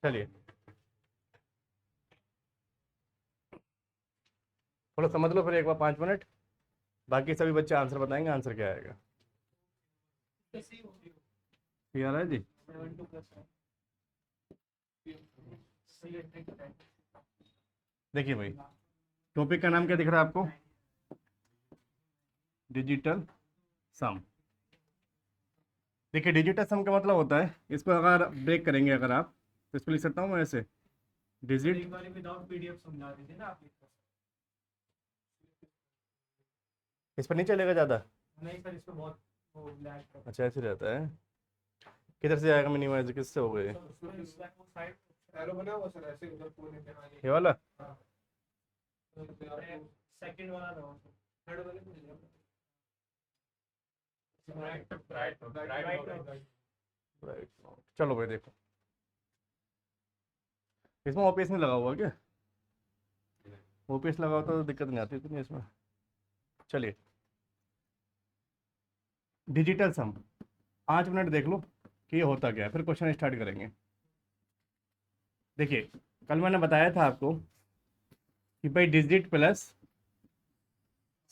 चलिए थोड़ा समझ लो फिर एक बार 5 मिनट, बाकी सभी बच्चे आंसर बताएंगे, आंसर क्या आएगा। ये आ रहा है जी। देखिए भाई, टॉपिक का नाम क्या दिख रहा है आपको? डिजिटल सम। देखिए डिजिटल सम का मतलब होता है, इसको अगर ब्रेक करेंगे अगर आप, तो इसको लिख सकता हूँ मैं ऐसे, डिजिट। विदाउट पीडीएफ समझा रहे थे ना आप। इस पर नहीं चलेगा ज़्यादा? नहीं सर, इस पे बहुत वो लैग कर। अच्छा ऐसे रहता है। किधर से आएगा मिनिमाइज, किससे हो गए? एरो बना हुआ सर, ऐसे उधर कोने पे आगे। ये वाला? सेकंड वाला दो, थर्ड वाले को ले राइट। चलो भाई देखो, इसमें ओपीएस नहीं लगा हुआ क्या? ओपीएस लगा हुआ तो दिक्कत नहीं आती इतनी इसमें। चलिए डिजिटल सम, 5 मिनट देख लो कि ये होता क्या है, फिर क्वेश्चन स्टार्ट करेंगे। देखिए कल मैंने बताया था आपको कि भाई डिजिट प्लस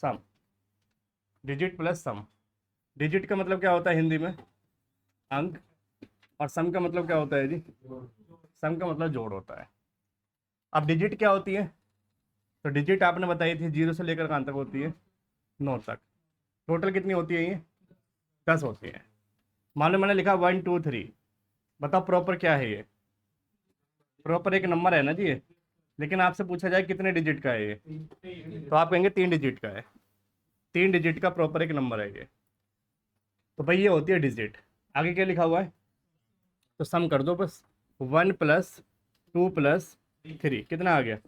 सम, डिजिट प्लस सम। डिजिट का मतलब क्या होता है हिंदी में? अंक। और सम का मतलब क्या होता है जी? सम का मतलब जोड़ होता है। अब डिजिट क्या होती है? तो डिजिट आपने बताई थी 0 से लेकर कहाँ तक होती है? 9 तक। टोटल कितनी होती है ये? 10 होती है। मान लो मैंने लिखा 1 2 3, बताओ प्रॉपर क्या है ये? प्रॉपर एक नंबर है ना जी ये, लेकिन आपसे पूछा जाए कितने डिजिट का है ये, तो आप कहेंगे 3 डिजिट का है। 3 डिजिट का प्रॉपर एक नंबर है ये। तो भाई ये होती है डिजिट। आगे क्या लिखा हुआ है? तो सम कर दो बस। 1 + 2 + 3 कितना आ गया?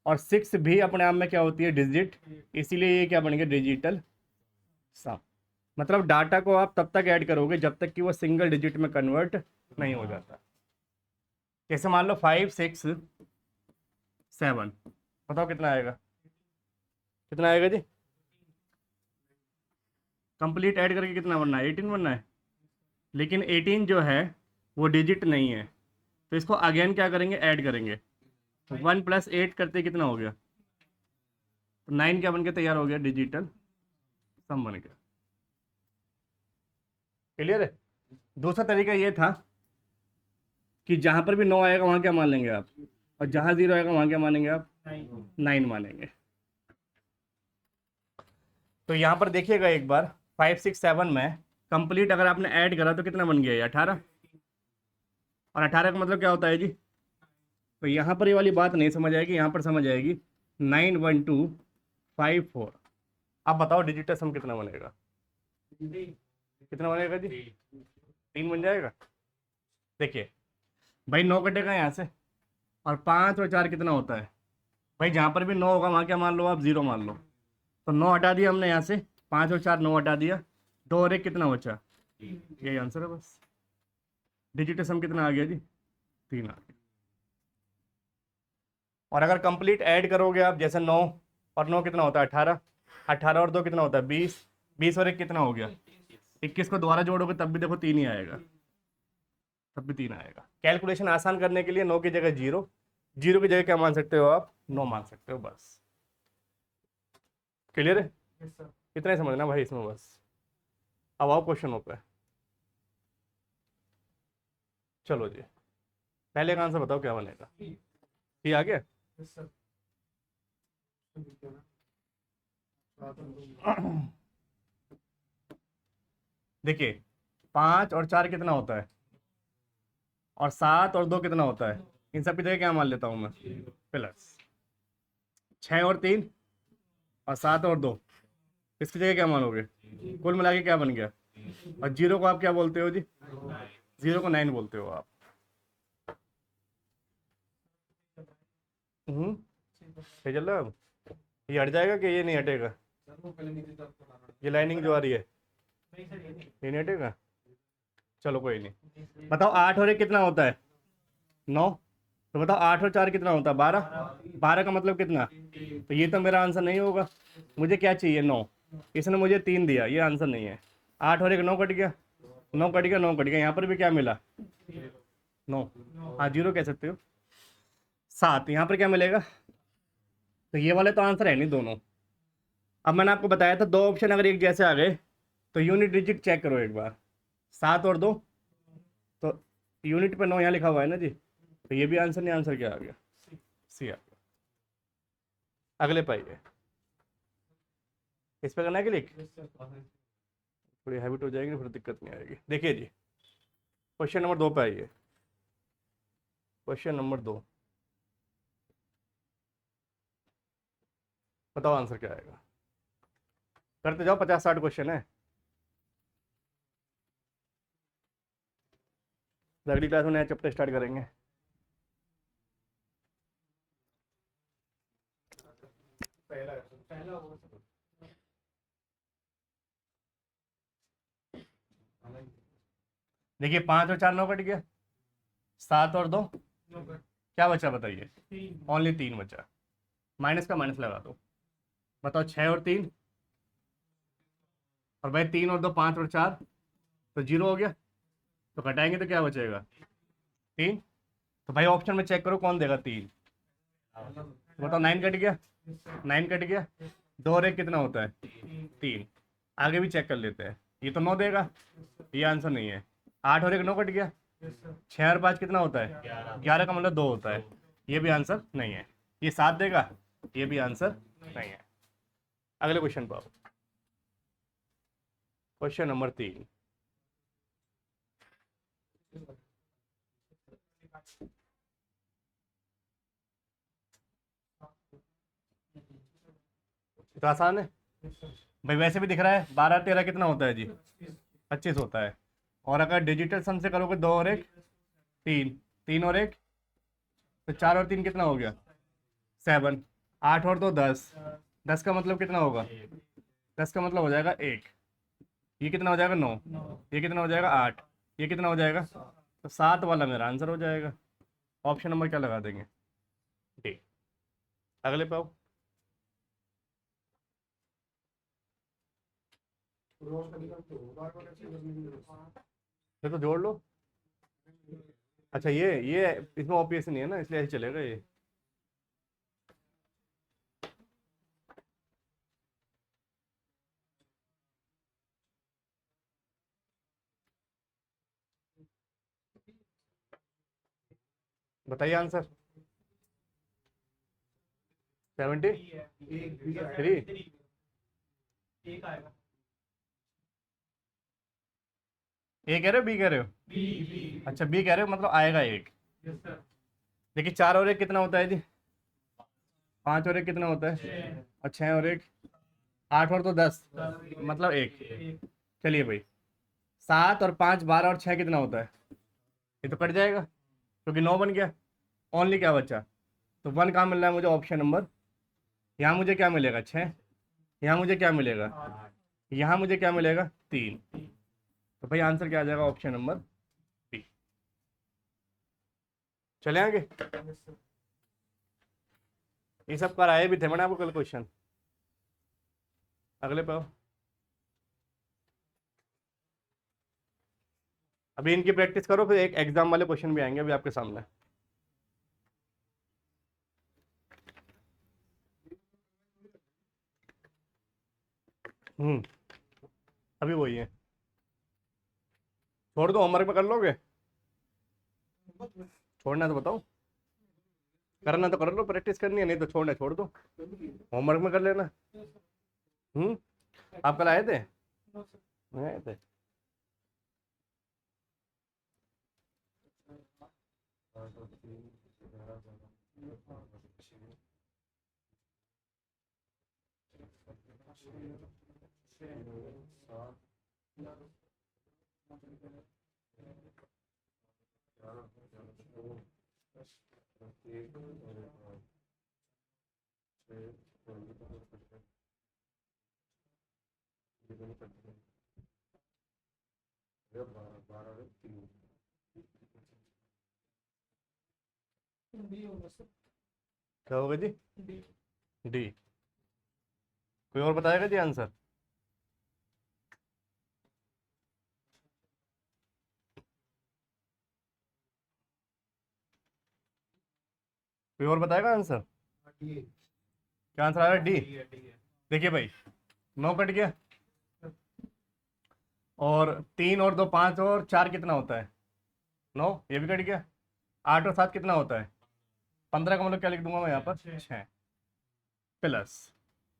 और 6 भी अपने आप में क्या होती है? डिजिट। इसीलिए ये क्या बन गया? डिजिटल सम। मतलब डाटा को आप तब तक ऐड करोगे जब तक कि वो सिंगल डिजिट में कन्वर्ट नहीं हो जाता। जैसे मान लो 5 6 7, बताओ कितना आएगा? कितना आएगा जी? कंप्लीट ऐड करके कितना बनना है? 18 बनना है। लेकिन 18 जो है वो डिजिट नहीं है, तो इसको अगेन क्या करेंगे? ऐड करेंगे। 1 + 8 करते कितना हो गया? तो 9 क्या बन के तैयार हो गया? डिजिटल सम बन गया। क्लियर है? दूसरा तरीका ये था कि जहां पर भी 9 आएगा वहां क्या मान लेंगे आप, और जहां 0 आएगा वहां क्या मानेंगे आप? 9 मानेंगे। तो यहाँ पर देखिएगा एक बार, 5 6 7 में कंप्लीट अगर आपने ऐड करा तो कितना बन गया? ये 18। और 18 का मतलब क्या होता है जी? तो यहाँ पर ये वाली बात नहीं समझ आएगी, यहाँ पर समझ आएगी। 9 1 2 5 4। अब बताओ डिजिटल सम कितना बनेगा? कितना बनेगा जी? 3 बन जाएगा। देखिए भाई 9 कटेगा यहाँ से, और 5 और 4 कितना होता है? भाई जहाँ पर भी 9 होगा वहाँ क्या मान लो आप? 0 मान लो। तो 9 हटा दिया हमने यहाँ से, 5 और 4 9 हटा दिया, 2 और 1 कितना बचा? यही आंसर है बस। डिजिटल सम कितना आ गया जी? 3 आ गया। और अगर कंप्लीट ऐड करोगे आप, जैसे 9 और 9 कितना होता है? 18। 18 और 2 कितना होता है? 20। 20 और 1 कितना हो गया? 21 को दोबारा जोड़ोगे तब भी देखो 3 ही आएगा, तब भी 3 आएगा। कैलकुलेशन आसान करने के लिए 9 की जगह 0, 0 की जगह क्या मान सकते हो आप? 9 मान सकते हो बस। क्लियर है? इतना ही समझना भाई इसमें बस। अब आओ क्वेश्चनों पे। चलो जी, पहले का आंसर बताओ क्या बनेगा? ये आ गया। देखिए 5 और 4 कितना होता है? और 7 और 2 कितना होता है? इन सब की जगह क्या मान लेता हूँ मैं? प्लस। 6 और 3 और 7 और 2, इसकी जगह क्या मानोगे? कुल मिला के क्या बन गया? और 0 को आप क्या बोलते हो जी? 0 को 9 बोलते हो आप। क्या चल रहा है अब? ये हट जाएगा कि ये नहीं हटेगा? ये लाइनिंग जो आ रही है ये नहीं हटेगा? चलो कोई नहीं। बताओ 8 और 1 कितना होता है? 9। तो बताओ 8 और 4 कितना होता है? 12। 12 का मतलब कितना? तो ये तो मेरा आंसर नहीं होगा। मुझे क्या चाहिए? 9। इसने मुझे 3 दिया, ये आंसर नहीं है। 8 और 1 9 कट गया, 9 कट गया, 9 कट गया, यहाँ पर भी क्या मिला 9, हाँ 0 कह सकते हो। 7 यहाँ पर क्या मिलेगा, तो ये वाले तो आंसर है नहीं दोनों। अब मैंने आपको बताया था 2 ऑप्शन अगर एक जैसे आ गए तो यूनिट डिजिट चेक करो एक बार, 7 और 2, तो यूनिट पे 9 यहाँ लिखा हुआ है ना जी, तो ये भी आंसर नहीं, आंसर क्या आ गया, सी आ गया। अगले पाइए, इस पर करना है क्लिक, थोड़ी हैबिट हो जाएगी फिर दिक्कत नहीं आएगी। देखिए जी क्वेश्चन नंबर 2 पे आइए, क्वेश्चन नंबर 2, बताओ आंसर क्या आएगा, करते जाओ, 50-60 क्वेश्चन है। अगली क्लास में नया चैप्टर स्टार्ट करेंगे। पहला होगा। देखिए 5 और 4 9 कट गया, 7 और 2 नंबर क्या बचा बताइए, 3 ओनली 3 बचा, माइनस का माइनस लगा दो, बताओ 6 और 3, और भाई 3 और 2 5 और 4 तो 0 हो गया, तो घटाएंगे तो क्या बचेगा 3, तो भाई ऑप्शन में चेक करो कौन देगा 3, बताओ 9 कट गया, 9 कट गया, 2 और 1 कितना होता है 3, आगे भी चेक कर लेते हैं, ये तो 9 देगा, ये आंसर नहीं है। 8 और 1 9 कट गया, 6 और 5 कितना होता है 11 का मतलब 2 होता है, ये भी आंसर नहीं है। ये 7 देगा, ये भी आंसर नहीं है। अगले क्वेश्चन पर, क्वेश्चन नंबर 3, तो आसान है भाई, वैसे भी दिख रहा है 12 13 कितना होता है जी 25 होता है, और अगर डिजिटल सम से करोगे 2 और 1 3, 3 और 1 तो 4 और 3 कितना हो गया 7, 8 और 2 10, 10 का मतलब कितना होगा 10 का मतलब हो जाएगा 1, ये कितना हो जाएगा 9, ये कितना हो जाएगा 8, ये कितना हो जाएगा, तो 7 वाला मेरा आंसर हो जाएगा। ऑप्शन नंबर क्या लगा देंगे डी। अगले पे आओ, रोज का निकाल दो बार-बार ऐसे करने की जरूरत ये तो जोड़ लो। अच्छा ये इसमें ओपीएस नहीं है ना, इसलिए ऐसे चलेगा ये। बताइए आंसर 73, एक आएगा ए कह रहे हो बी कह रहे हो, बी अच्छा बी कह रहे हो मतलब आएगा एक। यस सर देखिए 4 और 1 कितना होता है जी 5 और 1 कितना होता है, 6 और 6 और 1 8 और 2 10 मतलब 1। चलिए भाई 7 और 5 12 और 6 कितना होता है, ये तो कट जाएगा क्योंकि 9 बन गया, ओनली क्या बचा, तो 1 कहाँ मिल रहा है मुझे, ऑप्शन नंबर, यहाँ मुझे क्या मिलेगा 6, यहाँ मुझे क्या मिलेगा, यहाँ मुझे क्या मिलेगा 3, तो भाई आंसर क्या आ जाएगा ऑप्शन नंबर बी। चले आगे, ये सब कराए भी थे मैंने आपको कल क्वेश्चन। अगले पे आओ, अभी इनकी प्रैक्टिस करो, फिर एक एग्जाम वाले क्वेश्चन भी आएंगे अभी आपके सामने। हम्म, अभी वही है, छोड़ दो, होमवर्क पे कर लोगे, छोड़ना है तो बताओ, करना तो कर लो, प्रैक्टिस करनी है, नहीं तो छोड़ना है छोड़ दो, होमवर्क में कर लेना। हम्म, आप कल आए थे, नहीं आए थे, क्या होगा जी डी, कोई और बताएगा जी आंसर, कोई और बताएगा आंसर? क्या आंसर आ रहा है? डी। देखिए भाई, 9 कट गया, और 3 और 2 5 और 4 कितना होता है? 9, ये भी कट गया। 8 और 7 कितना होता है? 15 का मतलब क्या लिख दूंगा मैं यहाँ पर? 6 प्लस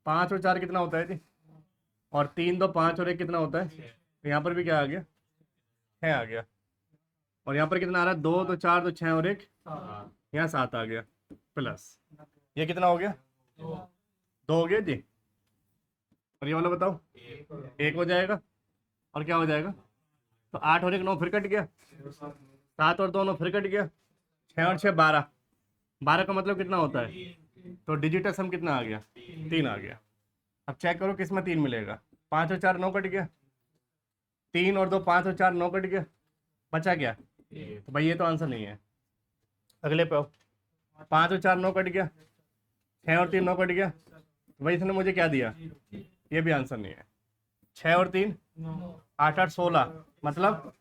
5 और 4 कितना होता है जी? और 3 2 5 और 1 कितना होता है? तो यहाँ पर भी क्या आ गया? 6 आ गया। और यहाँ पर कितना आ रहा है? 2 तो 4 तो 6 और 1, यहाँ 7 आ गया, प्लस ये कितना हो गया? 2 हो गया जी। और ये वाला बताओ, 1 हो जाएगा, और क्या हो जाएगा? तो 8 और 1 9 फिर कट गया, 7 और 2 9 फिर कट गया, 6 और 6 12, 12 का मतलब कितना होता है? तो डिजिटल सम कितना आ गया? 3 आ गया। अब चेक करो किस में 3 मिलेगा। 5 और 4 9 कट गया, 3 और 2 5 और 4 9 कट गया, बचा क्या? तो भाई ये तो आंसर नहीं है। अगले पे आओ, 5 और 4 9 कट गया, 6 और 3 9 कट गया, तो भाई इसने मुझे क्या दिया? ये भी आंसर नहीं है। 6 और 3 8 8 16, मतलब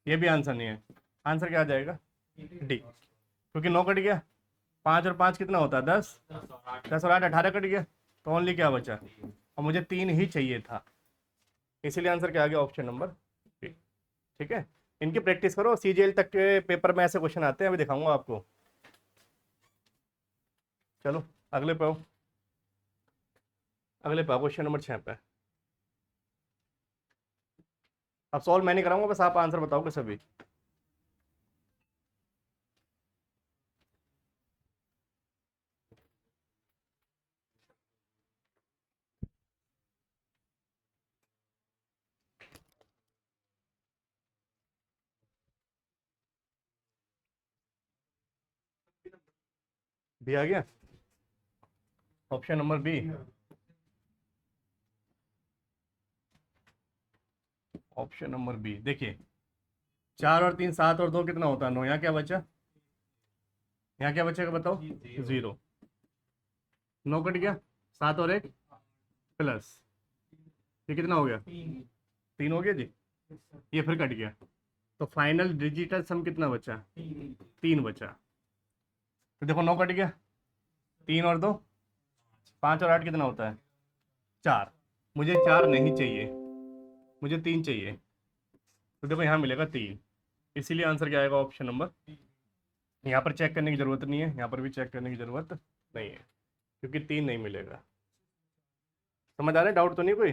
ये भी आंसर नहीं है। आंसर क्या आ जाएगा? डी, क्योंकि 9 कट गया, 5 और 5 कितना होता है? 10, 10 और 8 18 कट गया, तो ओनली क्या बचा? और मुझे 3 ही चाहिए था, इसीलिए आंसर क्या आ गया? Option number B. ठीक है, इनकी प्रैक्टिस करो, सीजीएल तक के पेपर में ऐसे क्वेश्चन आते हैं, अभी दिखाऊंगा आपको। चलो अगले पे आओ, अगले पे आओ, क्वेश्चन नंबर 6 पे। अब सॉल्व मैं नहीं कराऊंगा, बस आप आंसर बताओगे सभी। बी आ गया, option number B. Option number B, देखिए 4 और 3 7 और 2 कितना होता है? 9, यहाँ क्या बचा? यहाँ क्या बचेगा बताओ? 0। 9 कट गया, 7 और 1 प्लस ये कितना हो गया? 3 हो गया जी। ये फिर कट गया, तो फाइनल डिजिटल सम कितना बचा? 3 बचा। तो देखो 9 कट गया, 3 और 2 5 और 8 कितना होता है? 4। मुझे 4 नहीं चाहिए, मुझे 3 चाहिए, तो देखो यहाँ मिलेगा 3, इसीलिए आंसर क्या आएगा? Option number. यहाँ पर चेक करने की ज़रूरत नहीं है, यहाँ पर भी चेक करने की ज़रूरत नहीं है, क्योंकि 3 नहीं मिलेगा। समझ आ रहा है? डाउट तो नहीं कोई?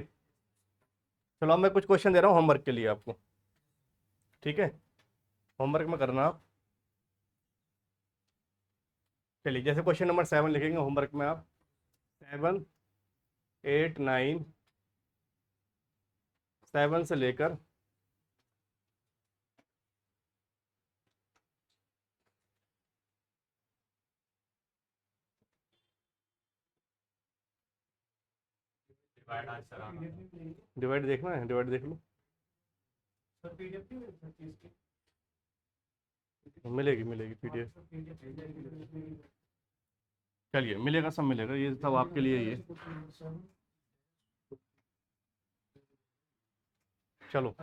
चलो अब मैं कुछ क्वेश्चन दे रहा हूँ होमवर्क के लिए आपको, ठीक है? होमवर्क में करना आप। चलिए, जैसे क्वेश्चन नंबर 7 लिखेंगे होमवर्क में आप, 7 8 9, 7 से लेकर डिवाइड देखना है, डिवाइड देख लो, मिलेगी मिलेगी पीडीएफ। चलिए मिलेगा, सब मिलेगा, ये सब आपके लिए ये। चलो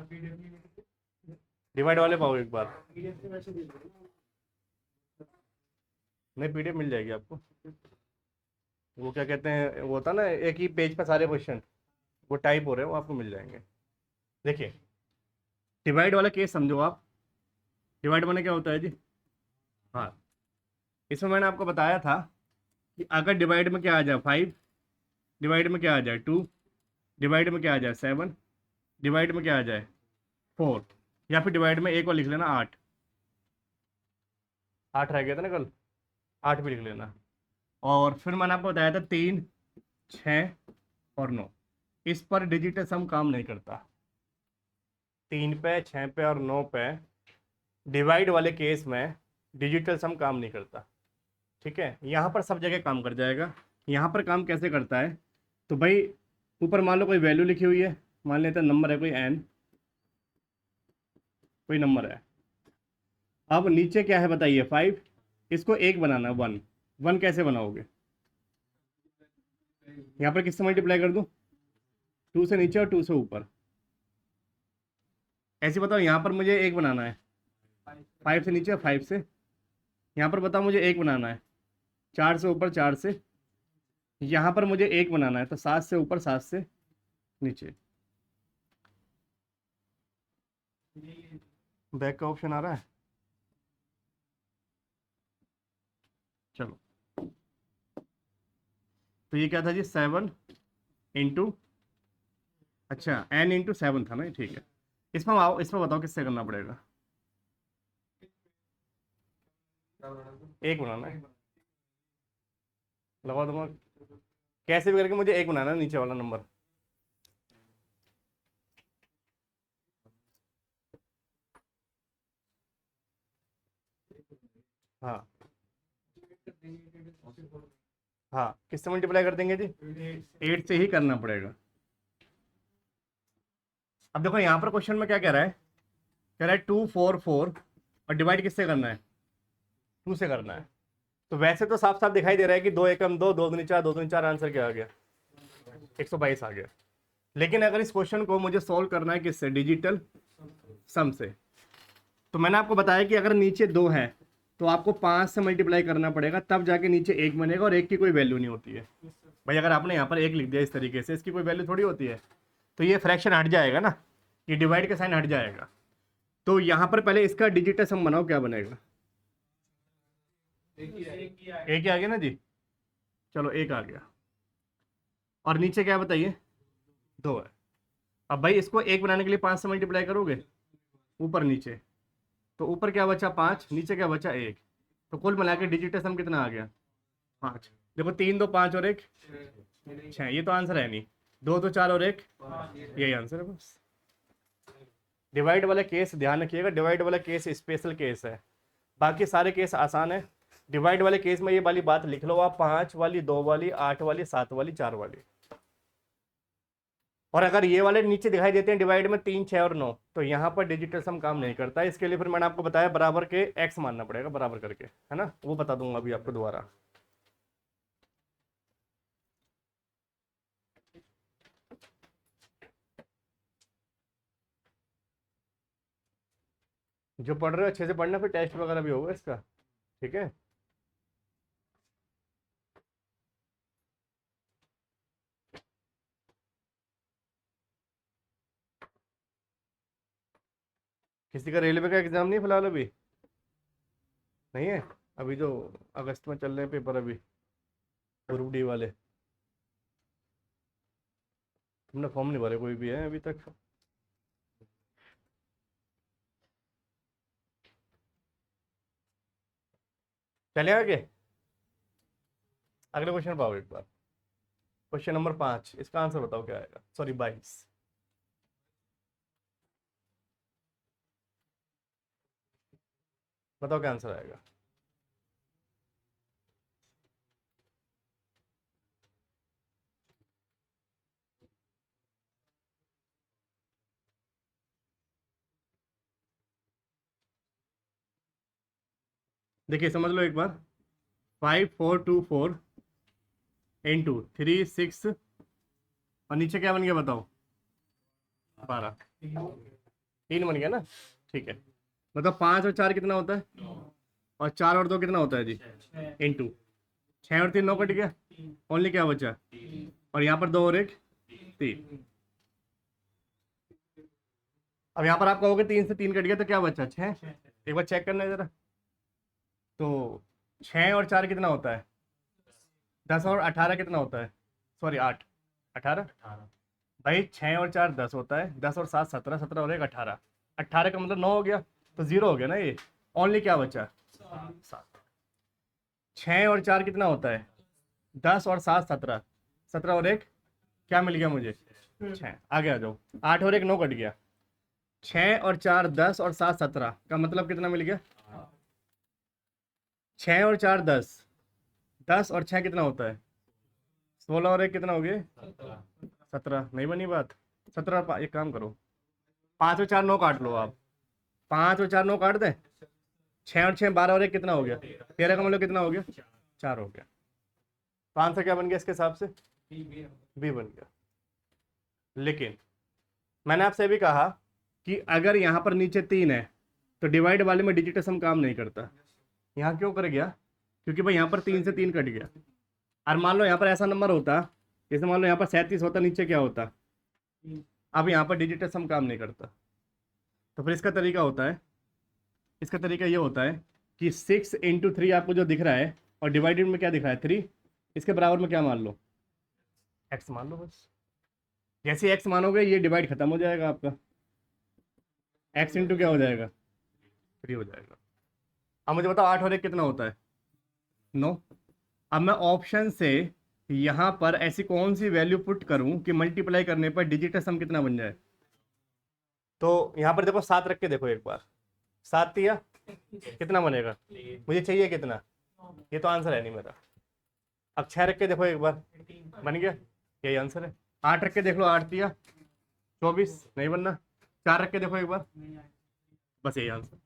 डिवाइड वाले पाओ एक बार, नहीं पीडीएफ मिल जाएगी आपको। वो क्या कहते हैं, वो होता ना एक ही पेज पर सारे क्वेश्चन, वो टाइप हो रहे हैं, वो आपको मिल जाएंगे। देखिए डिवाइड वाला केस समझो आप। डिवाइड माने क्या होता है जी? हाँ, इसमें मैंने आपको बताया था कि अगर डिवाइड में क्या आ जाए 5, डिवाइड में क्या आ जाए 2, डिवाइड में क्या आ जाए 7, डिवाइड में क्या आ जाए 4, या फिर डिवाइड में एक और लिख लेना 8। 8 रह गया था ना कल, 8 भी लिख लेना। और फिर मैंने आपको बताया था 3 6 और 9, इस पर डिजिटल सम काम नहीं करता। 3 पे 6 पे और 9 पे डिवाइड वाले केस में डिजिटल सम काम नहीं करता, ठीक है? यहाँ पर सब जगह काम कर जाएगा। यहाँ पर काम कैसे करता है? तो भाई ऊपर मान लो कोई वैल्यू लिखी हुई है, मान लेते हैं नंबर है कोई n, कोई नंबर है। अब नीचे क्या है बताइए? 5, इसको एक बनाना, 1। 1 कैसे बनाओगे? यहाँ पर किससे मल्टीप्लाई कर दूँ? 2 से नीचे और 2 से ऊपर। ऐसे बताओ, यहाँ पर मुझे एक बनाना है, 5 से नीचे और 5 से, यहाँ पर बताओ मुझे एक बनाना है, 4 से ऊपर 4 से, यहाँ पर मुझे 1 बनाना है तो 7 से ऊपर 7 से नीचे। बैक का ऑप्शन आ रहा है, चलो। तो ये क्या था जी, 7 इंटू, अच्छा n×7 था ना, ठीक है। इसमें आओ, इसमें बताओ किससे करना पड़ेगा। क्या बनाना था? 1 बनाना है, लगाओ दिमाग, कैसे भी करके मुझे 1 बनाना है, नीचे वाला नंबर। हाँ हाँ, किससे मल्टीप्लाई कर देंगे जी, 8 से ही करना पड़ेगा। अब देखो यहाँ पर क्वेश्चन में क्या कह रहा है, कह रहा है 2 4 4 और डिवाइड किससे करना है, 2 से करना है। तो वैसे तो साफ साफ दिखाई दे रहा है कि 2 एकम 2, 2 दूनी 4, 2 दूनी 4, आंसर क्या आ गया, 122 आ गया। लेकिन अगर इस क्वेश्चन को मुझे सॉल्व करना है किससे, डिजिटल सम से, तो मैंने आपको बताया कि अगर नीचे 2 है तो आपको 5 से मल्टीप्लाई करना पड़ेगा, तब जाके नीचे 1 बनेगा, और 1 की कोई वैल्यू नहीं होती है भाई। अगर आपने यहाँ पर 1 लिख दिया इस तरीके से, इसकी कोई वैल्यू थोड़ी होती है, तो ये फ्रैक्शन हट जाएगा ना, ये डिवाइड का साइन हट जाएगा। तो यहाँ पर पहले इसका डिजिटल सम बनाओ, क्या बनेगा, एक ही है। एक ही आ गया ना जी, चलो 1 आ गया। और नीचे क्या बताइए, 2 है। अब भाई इसको 1 बनाने के लिए 5 से मल्टीप्लाई करोगे, ऊपर नीचे, तो ऊपर क्या बचा 5, नीचे क्या बचा 1, तो कुल मिला के डिजिटल सम कितना आ गया, 5। देखो 3 2 5 और 1 6, ये तो आंसर है नहीं, 2 2 4 और 1, यही आंसर है बस। डिवाइड वाला केस ध्यान रखिएगा, डिवाइड वाला केस स्पेशल केस है, बाकी सारे केस आसान है। डिवाइड वाले केस में ये वाली बात लिख लो आप, 5 वाली, 2 वाली, 8 वाली, 7 वाली, 4 वाली। और अगर ये वाले नीचे दिखाई देते हैं डिवाइड में 3 6 और 9, तो यहाँ पर डिजिटल सम काम नहीं करता। इसके लिए फिर मैंने आपको बताया बराबर के एक्स मानना पड़ेगा, बराबर करके, है ना, वो बता दूंगा अभी आपको दोबारा। जो पढ़ रहे हो अच्छे से पढ़ना, फिर टेस्ट वगैरह भी होगा इसका, ठीक है। किसी का रेलवे का एग्जाम नहीं फिलहाल अभी, नहीं है अभी, जो अगस्त में चल रहे हैं पेपर अभी, ग्रुप डी वाले, तुमने फॉर्म नहीं भरे कोई भी है अभी तक। चले आगे, अगले क्वेश्चन पाओ एक बार। क्वेश्चन नंबर 5, इसका आंसर बताओ क्या आएगा, सॉरी 22। बताओ क्या आंसर आएगा। देखिए समझ लो एक बार, 5 4 2 4 इंटू 3 6, और नीचे क्या बन गया बताओ, 12, 3 बन गया ना, ठीक है। मतलब 5 और 4 कितना होता है, और 4 और 2 कितना होता है जी, इंटू 6 और 3 9 कट गया, ओनली क्या बचा, और यहाँ पर 2 और 1 3। अब यहाँ पर आप कहोगे 3 से 3 कट गया तो क्या बचा, 6। एक बार चेक करना है जरा, तो 6 और 4 कितना होता है, 10, और 18 कितना होता है, सॉरी 8 18, भाई 6 और 4 10 होता है, 10 और 7 17, 17 और 1 18, 18 का मतलब 9 हो गया, तो 0 हो गया ना ये, ओनली क्या बचा 7। 6 और 4 कितना होता है, 10 और 7 17, 17 और 1 क्या मिल गया मुझे, 6। आगे आ जाओ, 8 और 1 9 कट गया, 6 और 4 10 और 7 17 का मतलब कितना मिल गया, 6 और 4 10, 10 और 6 कितना होता है, 16 और 1 कितना हो गया, 17। नहीं बनी बात, 17, एक काम करो, 5 और 4 9 काट लो आप, 5 और 4 9 काट दें, 6 और 6 12 और 1 कितना हो गया, 13 का मतलब कितना हो गया, 4 हो गया। तो आंसर क्या बन गया इसके हिसाब से, बी बन गया। लेकिन मैंने आपसे भी कहा कि अगर यहाँ पर नीचे 3 है तो डिवाइड वाले में डिजिटल सम काम नहीं करता। यहाँ क्यों कर गया, क्योंकि भाई यहाँ पर 3 से 3 कट गया। और मान लो यहाँ पर ऐसा नंबर होता, जैसे मान लो यहाँ पर 37 होता, नीचे क्या होता, अब यहाँ पर डिजिटल सम काम नहीं करता। तो फिर इसका तरीका होता है, इसका तरीका ये होता है कि 6 × 3 आपको जो दिख रहा है और डिवाइडेड में क्या दिख रहा है 3, इसके बराबर में क्या मान लो, x मान लो बस। जैसे x मानोगे ये डिवाइड खत्म हो जाएगा आपका, x इंटू क्या हो जाएगा 3 हो जाएगा। अब मुझे बताओ 8 और 1 कितना होता है 9। अब मैं ऑप्शन से यहाँ पर ऐसी कौन सी वैल्यू पुट करूँ कि मल्टीप्लाई करने पर डिजिटल सम कितना बन जाए। तो यहाँ पर देखो 7 रख के देखो एक बार, 7 दिया कितना बनेगा, मुझे चाहिए कितना, ये तो आंसर है नहीं मेरा। अब 6 रख के देखो एक बार, बन गया, यही आंसर है। 8 रख के देख लो, 8 दिया 24, नहीं बनना। 4 रख के देखो एक बार, बस यही आंसर।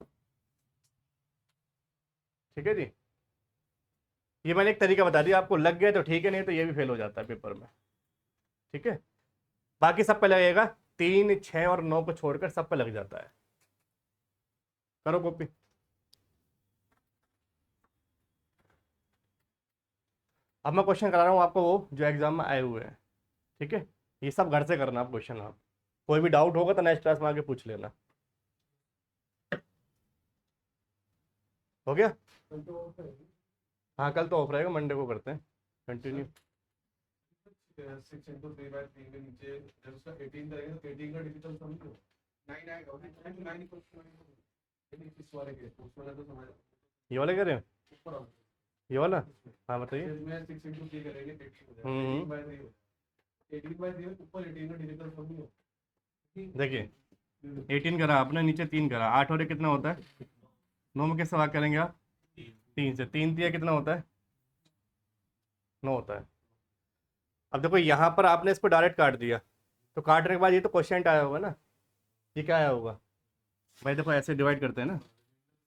ठीक है जी, ये मैंने एक तरीका बता दिया आपको, लग गया तो ठीक है, नहीं तो ये भी फेल हो जाता है पेपर में। ठीक है, बाकी सब पे लगेगा, 3, 6 और 9 को छोड़कर सब पे लग जाता है। करो कॉपी। अब मैं क्वेश्चन करा रहा हूँ आपको वो जो एग्जाम में आए हुए हैं। ठीक है, ये सब घर से करना आप क्वेश्चन। आप कोई भी डाउट होगा तो नेक्स्ट क्लास में आके पूछ लेना। हो गया, हाँ कल तो ऑफ रहेगा, मंडे को करते हैं कंटिन्यू। 6 × 3/3 के नीचे जब उसका 18 करेंगे तो 18 का डिजिटल सम 9 आएगा। 9 इक्वल्स टू 9 इस वाले के उस वाला तो समझ ये वाले करें, ऊपर आओ। ये वाला, हाँ बताइए। इसमें 6 × 3 करेंगे 18/3 18/3 ऊपर 18 का डिजिटल सम नहीं हो। देखिए 18 करा आपने, नीचे 3 करा, 8 और 1 कितना होता है 9 में कैसे भाग करेंगे आप, 3 से। 3 दिया कितना होता है 9 होता है। अब देखो यहाँ पर आपने इसको डायरेक्ट काट दिया, तो काटने के बाद ये तो क्वेश्चन आया होगा ना, ये क्या आया होगा भाई, देखो ऐसे डिवाइड करते हैं ना,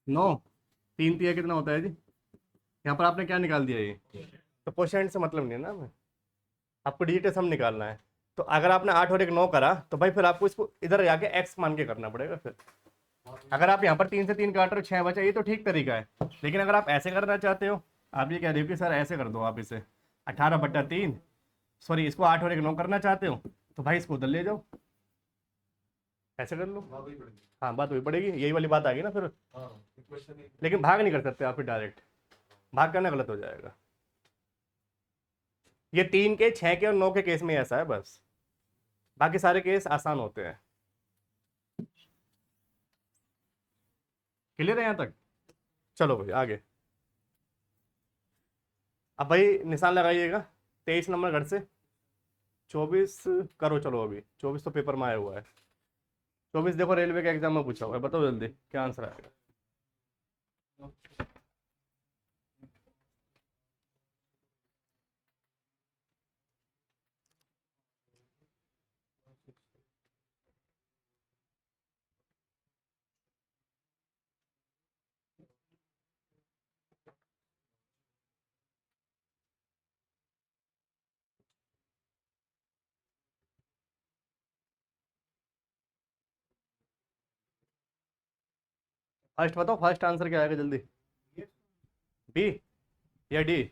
9 3 दिया कितना होता है जी, यहाँ पर आपने क्या निकाल दिया, ये तो क्वेश्चन से मतलब नहीं है ना, हमें आपको डिजिटल सम निकालना है। तो अगर आपने 8 और 1 9 करा तो भाई फिर आपको इसको इधर जाके x मान के करना पड़ेगा। फिर अगर आप यहाँ पर 3 से 3 काट रहे हो 6 बचा, ये तो ठीक तरीका है। लेकिन अगर आप ऐसे करना चाहते हो, आप ये कह रहे हो कि सर ऐसे कर दो आप इसे 18/3, सॉरी इसको 8 और 1 9 करना चाहते हो तो भाई इसको उधर ले जाओ, ऐसे कर लो। हाँ बात वही पड़ेगी, यही वाली बात आ गई ना फिर। लेकिन भाग नहीं कर सकते आप फिर डायरेक्ट, भाग करना गलत हो जाएगा। ये 3 के 6 के और 9 के केस में ऐसा है बस, बाकी सारे केस आसान होते हैं। क्लियर है यहाँ तक, चलो भाई आगे। अब भाई निशान लगाइएगा, 23 नंबर घर से 24 करो, चलो अभी 24 तो पेपर में आया हुआ है। 24 देखो रेलवे के एग्जाम में पूछा हुआ है, बताओ जल्दी क्या आंसर आएगा। फर्स्ट बताओ, फर्स्ट आंसर क्या आएगा जल्दी, बी या डी।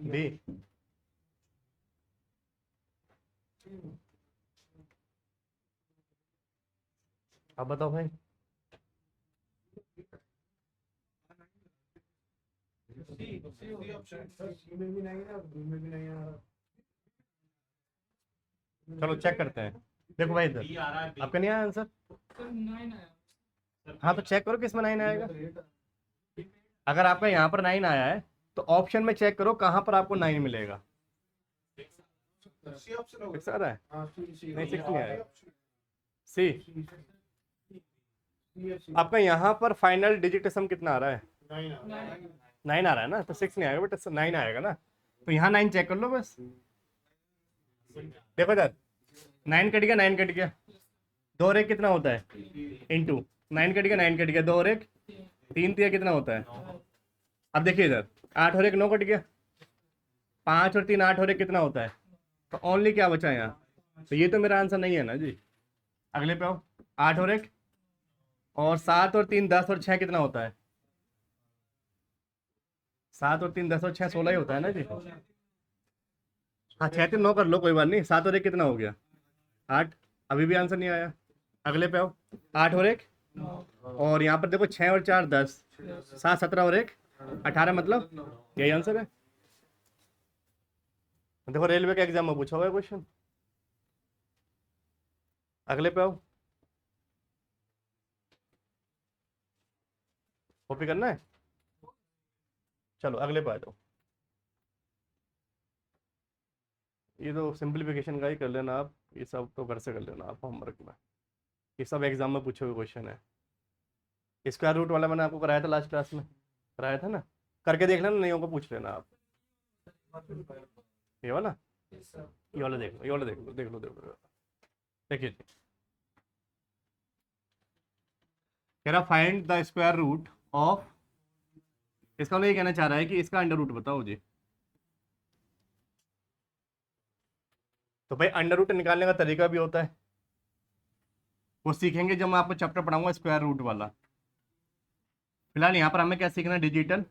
बी। अब बताओ भाई, चलो चेक करते हैं। देखो भाई इधर आपका नहीं आया आंसर, हाँ तो चेक करो किसमें 9 आएगा। अगर आपका यहाँ पर 9 आया है तो ऑप्शन में चेक करो कहाँ पर आपको 9 मिलेगा। 6 आ रहा है, नहीं 6 नहीं आया, सी। आपका यहाँ पर फाइनल डिजिट सम कितना आ रहा है 9 आ रहा है ना, तो 6 नहीं आएगा बेटा, 9 आएगा ना। तो यहाँ 9 चेक कर लो बस, देखो इधर 9 कट गया, 9 कट गया, 2 और 1 कितना होता है इंटू 9 कट गया, 9 कट गया, 2 और 1 3 कितना होता है। अब देखिए इधर 8 और 1 9 कट गया, 5 और 3 8 और 1 कितना होता है? तो ओनली क्या बचा यहाँ? तो ये तो मेरा आंसर नहीं है ना जी। अगले पे आओ। 8 और 1 और 7 और 3 10 और 6 कितना होता है? 7 और 3 10 और 6 16 ही होता है ना जी। हाँ 6 3 9 कर लो, कोई बात नहीं। 7 और 1 कितना हो गया? 8। अभी भी आंसर नहीं आया। अगले पे आओ। 8 और 1 और यहाँ पर देखो 6 और 4 10, 7 17 और 1 18, मतलब यही आंसर है। देखो रेलवे के एग्जाम में पूछा हुआ है क्वेश्चन। अगले पे आओ। कॉपी करना है? चलो अगले पे आ जाओ। ये तो सिंप्लीफिकेशन का ही कर लेना आप, ये सब तो घर से कर लेना आप होमवर्क में। ये सब एग्जाम में पूछे हुए क्वेश्चन है। स्क्वायर रूट वाला मैंने आपको कराया था लास्ट क्लास में, कराया था ना? करके देख लेना, नहीं होगा पूछ लेना आप। ये वाला, ये वाला देख लो, ये वाला देख लो, देख लो, देख लो। देखिए कह रहा find the square root of, इसका मतलब ये कहना चाह रहा है कि इसका अंडर रूट बताओ जी। तो भाई अंडर रूट निकालने का तरीका भी होता है, वो सीखेंगे जब मैं आपको चैप्टर पढ़ाऊंगा स्क्वायर रूट वाला। फिलहाल यहाँ पर हमें क्या सीखना है? डिजिटल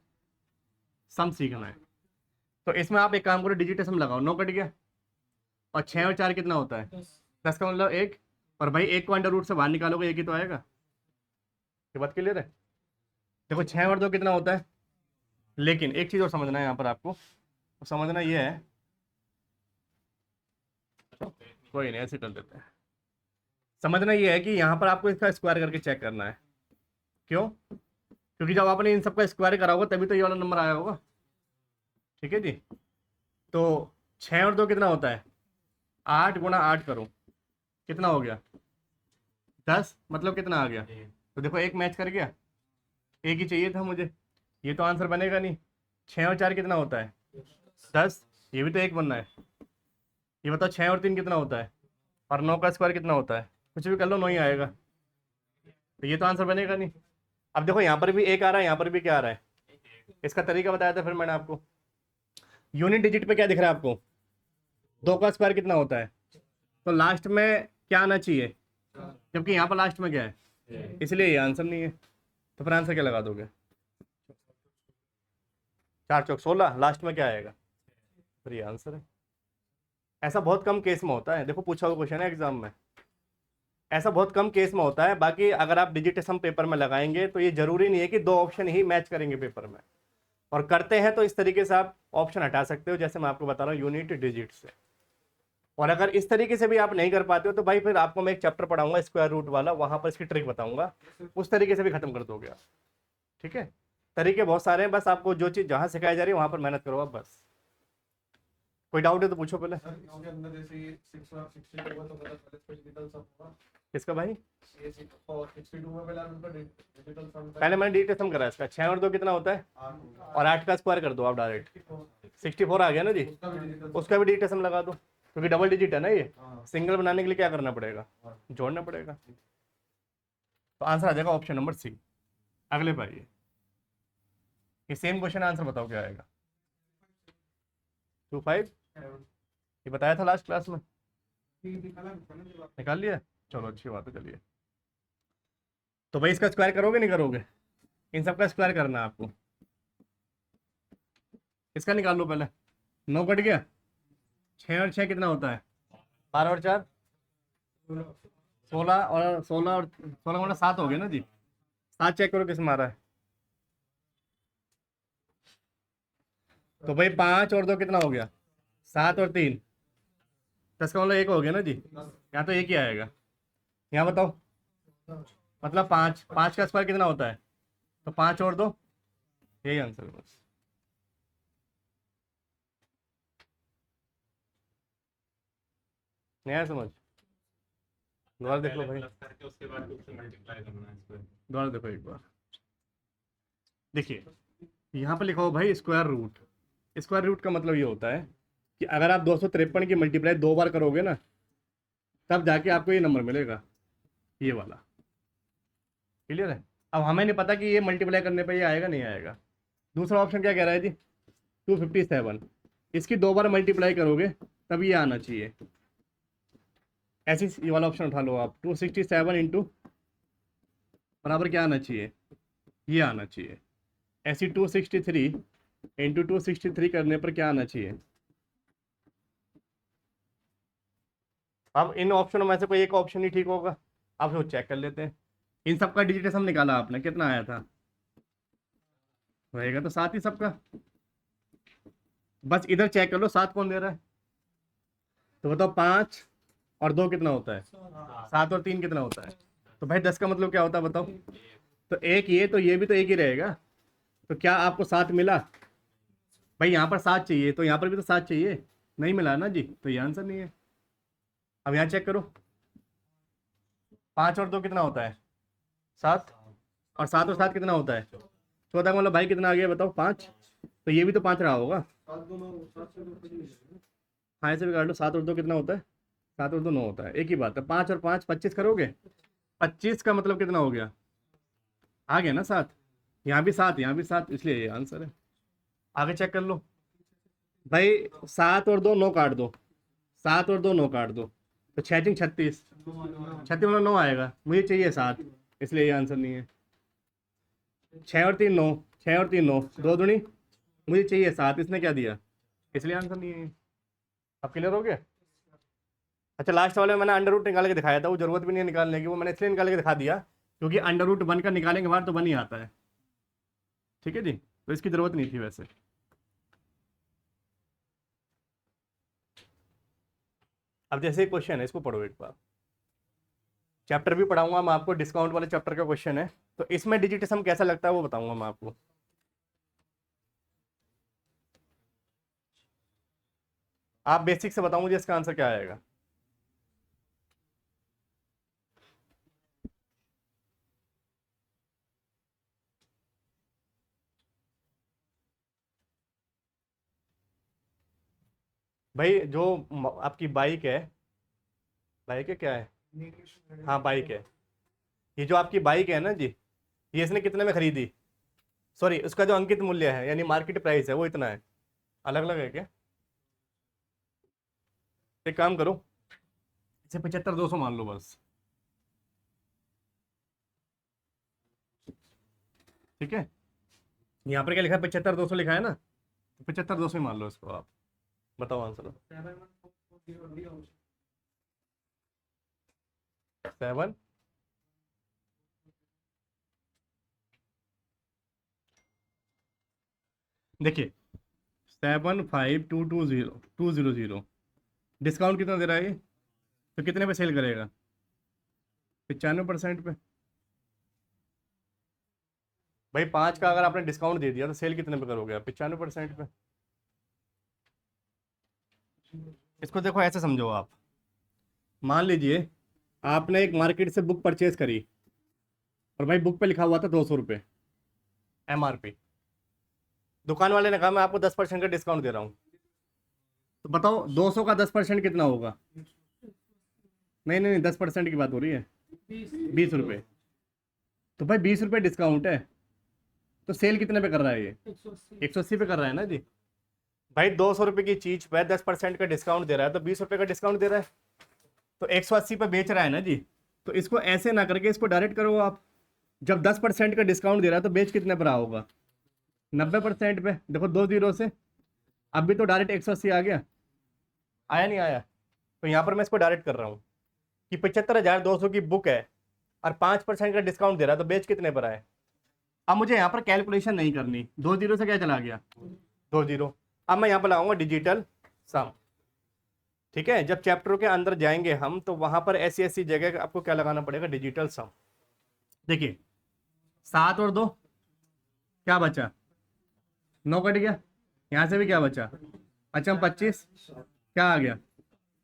सम सीखना है। तो इसमें आप एक काम करो, डिजिटल सम लगाओ। 9 कट गया और 6 और 4 कितना होता है? 10 का मतलब 1। और भाई 1 को अंडर रूट से बाहर निकालोगे 1 ही तो आएगा। ये बात क्लियर है? देखो 6 और 2 कितना होता है? लेकिन एक चीज़ और समझना है यहाँ पर आपको, तो समझना ये है, कोई नहीं ऐसे कर देते हैं। समझना ये है कि यहाँ पर आपको इसका स्क्वायर करके चेक करना है। क्यों? क्योंकि जब आपने इन सबका स्क्वायर करा होगा तभी तो ये वाला नंबर आया होगा। ठीक है जी। तो 6 और 2 कितना होता है? 8 गुणा 8 करो, कितना हो गया? 10, मतलब कितना आ गया? तो देखो एक मैच कर गया, एक ही चाहिए था मुझे, ये तो आंसर बनेगा नहीं। 6 और 4 कितना होता है? 10, ये भी तो एक बनना है। ये बताओ 6 और 3 कितना होता है? और 9 का स्क्वायर कितना होता है? कुछ भी कर लो 9 ही आएगा, तो ये तो आंसर बनेगा नहीं। अब देखो यहाँ पर भी एक आ रहा है, यहाँ पर भी क्या आ रहा है? इसका तरीका बताया था फिर मैंने आपको। यूनिट डिजिट पे क्या दिख रहा है आपको? 2 का स्क्वायर कितना होता है? तो लास्ट में क्या आना चाहिए, जबकि यहाँ पर लास्ट में क्या है? इसलिए ये आंसर नहीं है। तो फिर आंसर क्या लगा दोगे? 4 चौक 16, लास्ट में क्या आएगा? फिर ये आंसर है। ऐसा बहुत कम केस में होता है, देखो पूछा हुआ क्वेश्चन है एग्जाम में, ऐसा बहुत कम केस में होता है। बाकी अगर आप डिजिट सम पेपर में लगाएंगे तो ये जरूरी नहीं है कि 2 ऑप्शन ही मैच करेंगे पेपर में, और करते हैं तो इस तरीके से आप ऑप्शन हटा सकते हो, जैसे मैं आपको बता रहा हूँ यूनिट डिजिट से। और अगर इस तरीके से भी आप नहीं कर पाते हो तो भाई फिर आपको मैं एक चैप्टर पढ़ाऊंगा स्क्वायर रूट वाला, वहां पर इसकी ट्रिक बताऊंगा, उस तरीके से भी खत्म कर दोगे आप। ठीक है, तरीके बहुत सारे हैं, बस आपको जो चीज़ जहाँ सिखाई जा रही है वहां पर मेहनत करो आप बस। कोई डाउट है तो पूछो पहले। सर इसके अंदर जैसे ये 62 हुआ तो पहले डिजिटल सम होगा। किसका भाई? ये 62 में पहले उनका डिजिटल सम था। पहले मैंने डिजिटल सम करा इसका। 6 और 2 कितना होता है? और 8 का स्क्वायर कर दो आप डायरेक्ट, 64 आ गया ना जी। उसका भी डिजिटल सम लगा दो, क्योंकि डबल डिजिट है ना ये। सिंगल बनाने के लिए क्या करना पड़ेगा? जोड़ना पड़ेगा। तो आंसर आ जाएगा ऑप्शन नंबर सी। अगले पे आइए, ये सेम क्वेश्चन आंसर बताओ क्या आएगा? 25, ये बताया था लास्ट क्लास में, निकाल लिया? चलो अच्छी बात है, चलिए। तो भाई इसका स्क्वायर करोगे नहीं करोगे? इन सब का स्क्वायर करना है आपको। इसका निकाल लो पहले। 9 कट गया, 6 और 6 कितना होता है? 12 और 4 16, और 16 और 16 गुणा 7 हो गया ना जी। 7 चेक करो किस में आ रहा है। तो भाई 5 और 2 कितना हो गया? 7 और 3 10 का मतलब 1 हो गया ना जी। यहाँ तो 1 ही आएगा। यहाँ बताओ, मतलब 5 5 का स्क्वायर कितना होता है? तो 5 और 2, यही आंसर है बस। नहीं आया समझ? दोबारा देख लो भाई, उसके बाद मल्टीप्लाई करना है इसको। दोबारा देखो एक बार। देखिए यहाँ पर लिखा हो भाई स्क्वायर रूट। स्क्वायर रूट का मतलब ये होता है कि अगर आप 253 की मल्टीप्लाई 2 बार करोगे ना, तब जाके आपको ये नंबर मिलेगा, ये वाला। क्लियर है? अब हमें नहीं पता कि ये मल्टीप्लाई करने पे ये आएगा नहीं आएगा। दूसरा ऑप्शन क्या कह रहा है जी? 257, इसकी 2 बार मल्टीप्लाई करोगे तब ये आना चाहिए। ऐसे ये वाला ऑप्शन उठा लो आप, 267 इंटू बराबर क्या आना चाहिए, ये आना चाहिए। ऐसी 263 इंटू 263 करने पर क्या आना चाहिए। अब इन ऑप्शनों में से कोई एक ऑप्शन ही ठीक होगा, आप उसको चेक कर लेते हैं। इन सबका डिजिटेशन निकाला आपने, कितना आया था, रहेगा तो 7 ही सबका। बस इधर चेक कर लो 7 कौन दे रहा है, तो बताओ 5 और 2 कितना होता है, 7 और 3 कितना होता है। तो भाई 10 का मतलब क्या होता है बताओ, तो एक ये, तो ये भी तो एक ही रहेगा। तो क्या आपको 7 मिला भाई, यहाँ पर 7 चाहिए तो यहाँ पर भी तो 7 चाहिए, नहीं मिला ना जी, तो ये आंसर नहीं है। अब यहाँ चेक करो, 5 और 2 कितना होता है 7, और 7 और 7 कितना होता है 14 का मतलब भाई कितना आ गया बताओ 5, तो ये भी तो 5 रहा होगा। हाँ ऐसे भी काट लो, 7 और 2 कितना होता है, 7 और 2 9 होता है, एक ही बात है। 5 और 5 25 करोगे, 25 का मतलब कितना हो गया, आ गया ना 7, यहाँ भी 7 यहाँ भी 7, इसलिए ये आंसर है। आगे चेक कर लो भाई, 7 और 2 9 काट दो, 7 और 2 9 काट दो, तो 6 3 36, 36 मतलब 9 आएगा, मुझे चाहिए 7, इसलिए ये आंसर नहीं है। 6 और 3 9, 6 और 3 9, 2 दूनी, मुझे चाहिए 7, इसने क्या दिया, इसलिए आंसर नहीं है। अब क्लियर हो गया। अच्छा लास्ट वाले में मैंने अंडर रूट निकाल के दिखाया था, वो जरूरत भी नहीं है निकालने की, वो मैंने इसलिए निकाल के दिखा दिया क्योंकि अंडर रूट 1 का निकालेंगे बाहर तो 1 ही आता है, ठीक है जी, तो इसकी ज़रूरत नहीं थी वैसे। अब जैसे क्वेश्चन है इसको पढ़ो एक बार, चैप्टर भी पढ़ाऊंगा मैं आपको, डिस्काउंट वाले चैप्टर का क्वेश्चन है, तो इसमें डिजिटिज्म कैसा लगता है वो बताऊंगा मैं आपको। आप बेसिक से बताऊं मुझे इसका आंसर क्या आएगा। भाई जो आपकी बाइक है क्या है, हाँ बाइक है, ये जो आपकी बाइक है ना जी, ये इसने कितने में खरीदी, सॉरी उसका जो अंकित मूल्य है यानी मार्केट प्राइस है वो इतना है, अलग अलग है क्या। एक काम करो, इसे 75 200 मान लो बस, ठीक है। यहाँ पर क्या लिखा है 75 200 लिखा है ना, तो 75 200 ही मान लो इसको आप, बताओ आंसर। 7 देखिए 75220 डिस्काउंट कितना दे रहा है ये, तो कितने पे सेल करेगा 95% पे। भाई 5 का अगर आपने डिस्काउंट दे दिया तो सेल कितने पे करोगे आप, 95% पे। इसको देखो ऐसे समझो आप, मान लीजिए आपने एक मार्केट से बुक परचेज करी और भाई बुक पे लिखा हुआ था 200 रुपये MRP, दुकान वाले ने कहा मैं आपको 10% का डिस्काउंट दे रहा हूँ, तो बताओ 200 का 10% कितना होगा, नहीं नहीं 10% की बात हो रही है, 20 रुपये, तो भाई 20 रुपये डिस्काउंट है, तो सेल कितने पे कर रहा है ये 180 पे कर रहा है ना जी। भाई 200 रुपये की चीज पे 10% का डिस्काउंट दे रहा है, तो 20 रुपये का डिस्काउंट दे रहा है, तो 180 पे बेच रहा है ना जी। तो इसको ऐसे ना करके इसको डायरेक्ट करो आप, जब 10% का डिस्काउंट दे रहा है तो बेच कितने पर होगा 90% पे, देखो 2 जीरो से, अब भी तो डायरेक्ट 180 आ गया, आया नहीं आया, तो यहाँ पर मैं इसको डायरेक्ट कर रहा हूँ कि 75,200 की बुक है और 5% का डिस्काउंट दे रहा है, तो बेच कितने पर आए। अब मुझे यहाँ पर कैलकुलेशन नहीं करनी, 2 जीरो से क्या चला गया 2 जीरो, अब मैं यहाँ पर लगाऊंगा डिजिटल सम, ठीक है। जब चैप्टर के अंदर जाएंगे हम तो वहां पर ऐसी ऐसी जगह आपको क्या लगाना पड़ेगा, डिजिटल सम। देखिए 7 और 2 क्या बचा 9 कट गया, यहाँ से भी क्या बचा, अच्छा 25 क्या आ गया,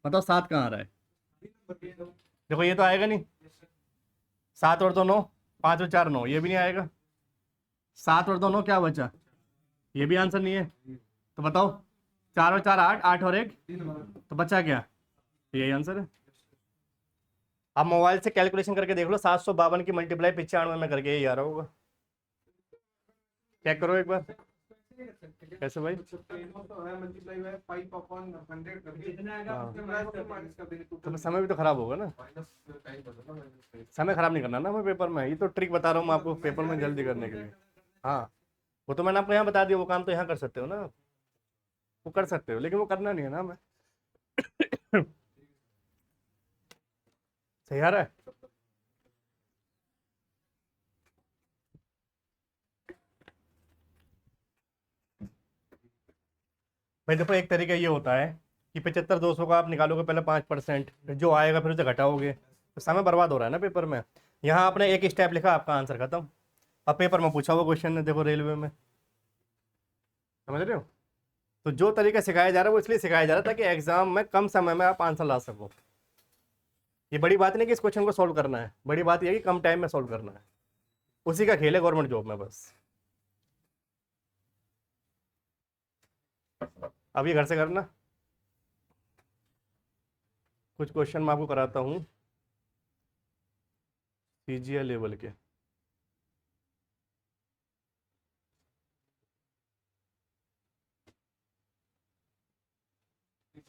बताओ 7 कहाँ आ रहा है, देखो ये तो आएगा नहीं, 7 और 2 9, 5 और 4 9, ये भी नहीं आएगा, 7 और 2 9 क्या बचा, ये भी आंसर नहीं है, तो बताओ 4 और 4 8, 8 और 1, तो बचा क्या, यही आंसर है। आप मोबाइल से कैलकुलेशन करके देख लो, 752 की मल्टीप्लाई 95 में करके यही आ रहा होगा, चेक करो एक बार। कैसे भाई? तो है मल्टीप्लाई हुआ है 5 अपॉन 100 करके जितना आएगा हाँ। उसके माइनस माइनस कर देंगे तो समय भी तो खराब होगा ना, माइनस टाइम बदलना माइनस समय खराब नहीं करना ना मैं पेपर में, ये तो ट्रिक बता रहा हूँ मैं आपको पेपर में जल्दी करने के लिए। हाँ, वो तो मैंने आपको यहाँ बता दिया, वो काम तो यहाँ कर सकते हो ना, वो कर सकते हो, लेकिन वो करना नहीं है ना मैं। सही आ रहा है? भाई देखो, एक तरीका ये होता है कि 75-200 का आप निकालोगे पहले 5%, फिर जो आएगा फिर उसे घटाओगे, तो समय बर्बाद हो रहा है ना पेपर में। यहाँ आपने एक स्टेप लिखा, आपका आंसर खत्म। अब पेपर में पूछा हुआ क्वेश्चन है, देखो रेलवे में, समझ रहे हो? तो जो तरीका सिखाया जा रहा है वो इसलिए सिखाया जा रहा है ताकि एग्जाम में कम समय में आप आंसर ला सको। ये बड़ी बात नहीं कि इस क्वेश्चन को सॉल्व करना है, बड़ी बात यह है कि कम टाइम में सॉल्व करना है। उसी का खेल है गवर्नमेंट जॉब में बस। अब ये घर से करना, कुछ क्वेश्चन मैं आपको कराता हूँ सीजीएल लेवल के।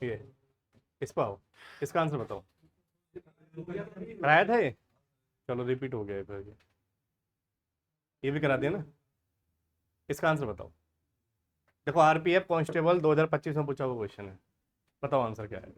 ये इस पर आओ, इसका आंसर बताओ। कराया था ये? चलो रिपीट हो गया है फिर ये भी करा दिया ना। इसका आंसर बताओ। देखो आरपीएफ कांस्टेबल 2025 में पूछा हुआ क्वेश्चन है, बताओ आंसर क्या है।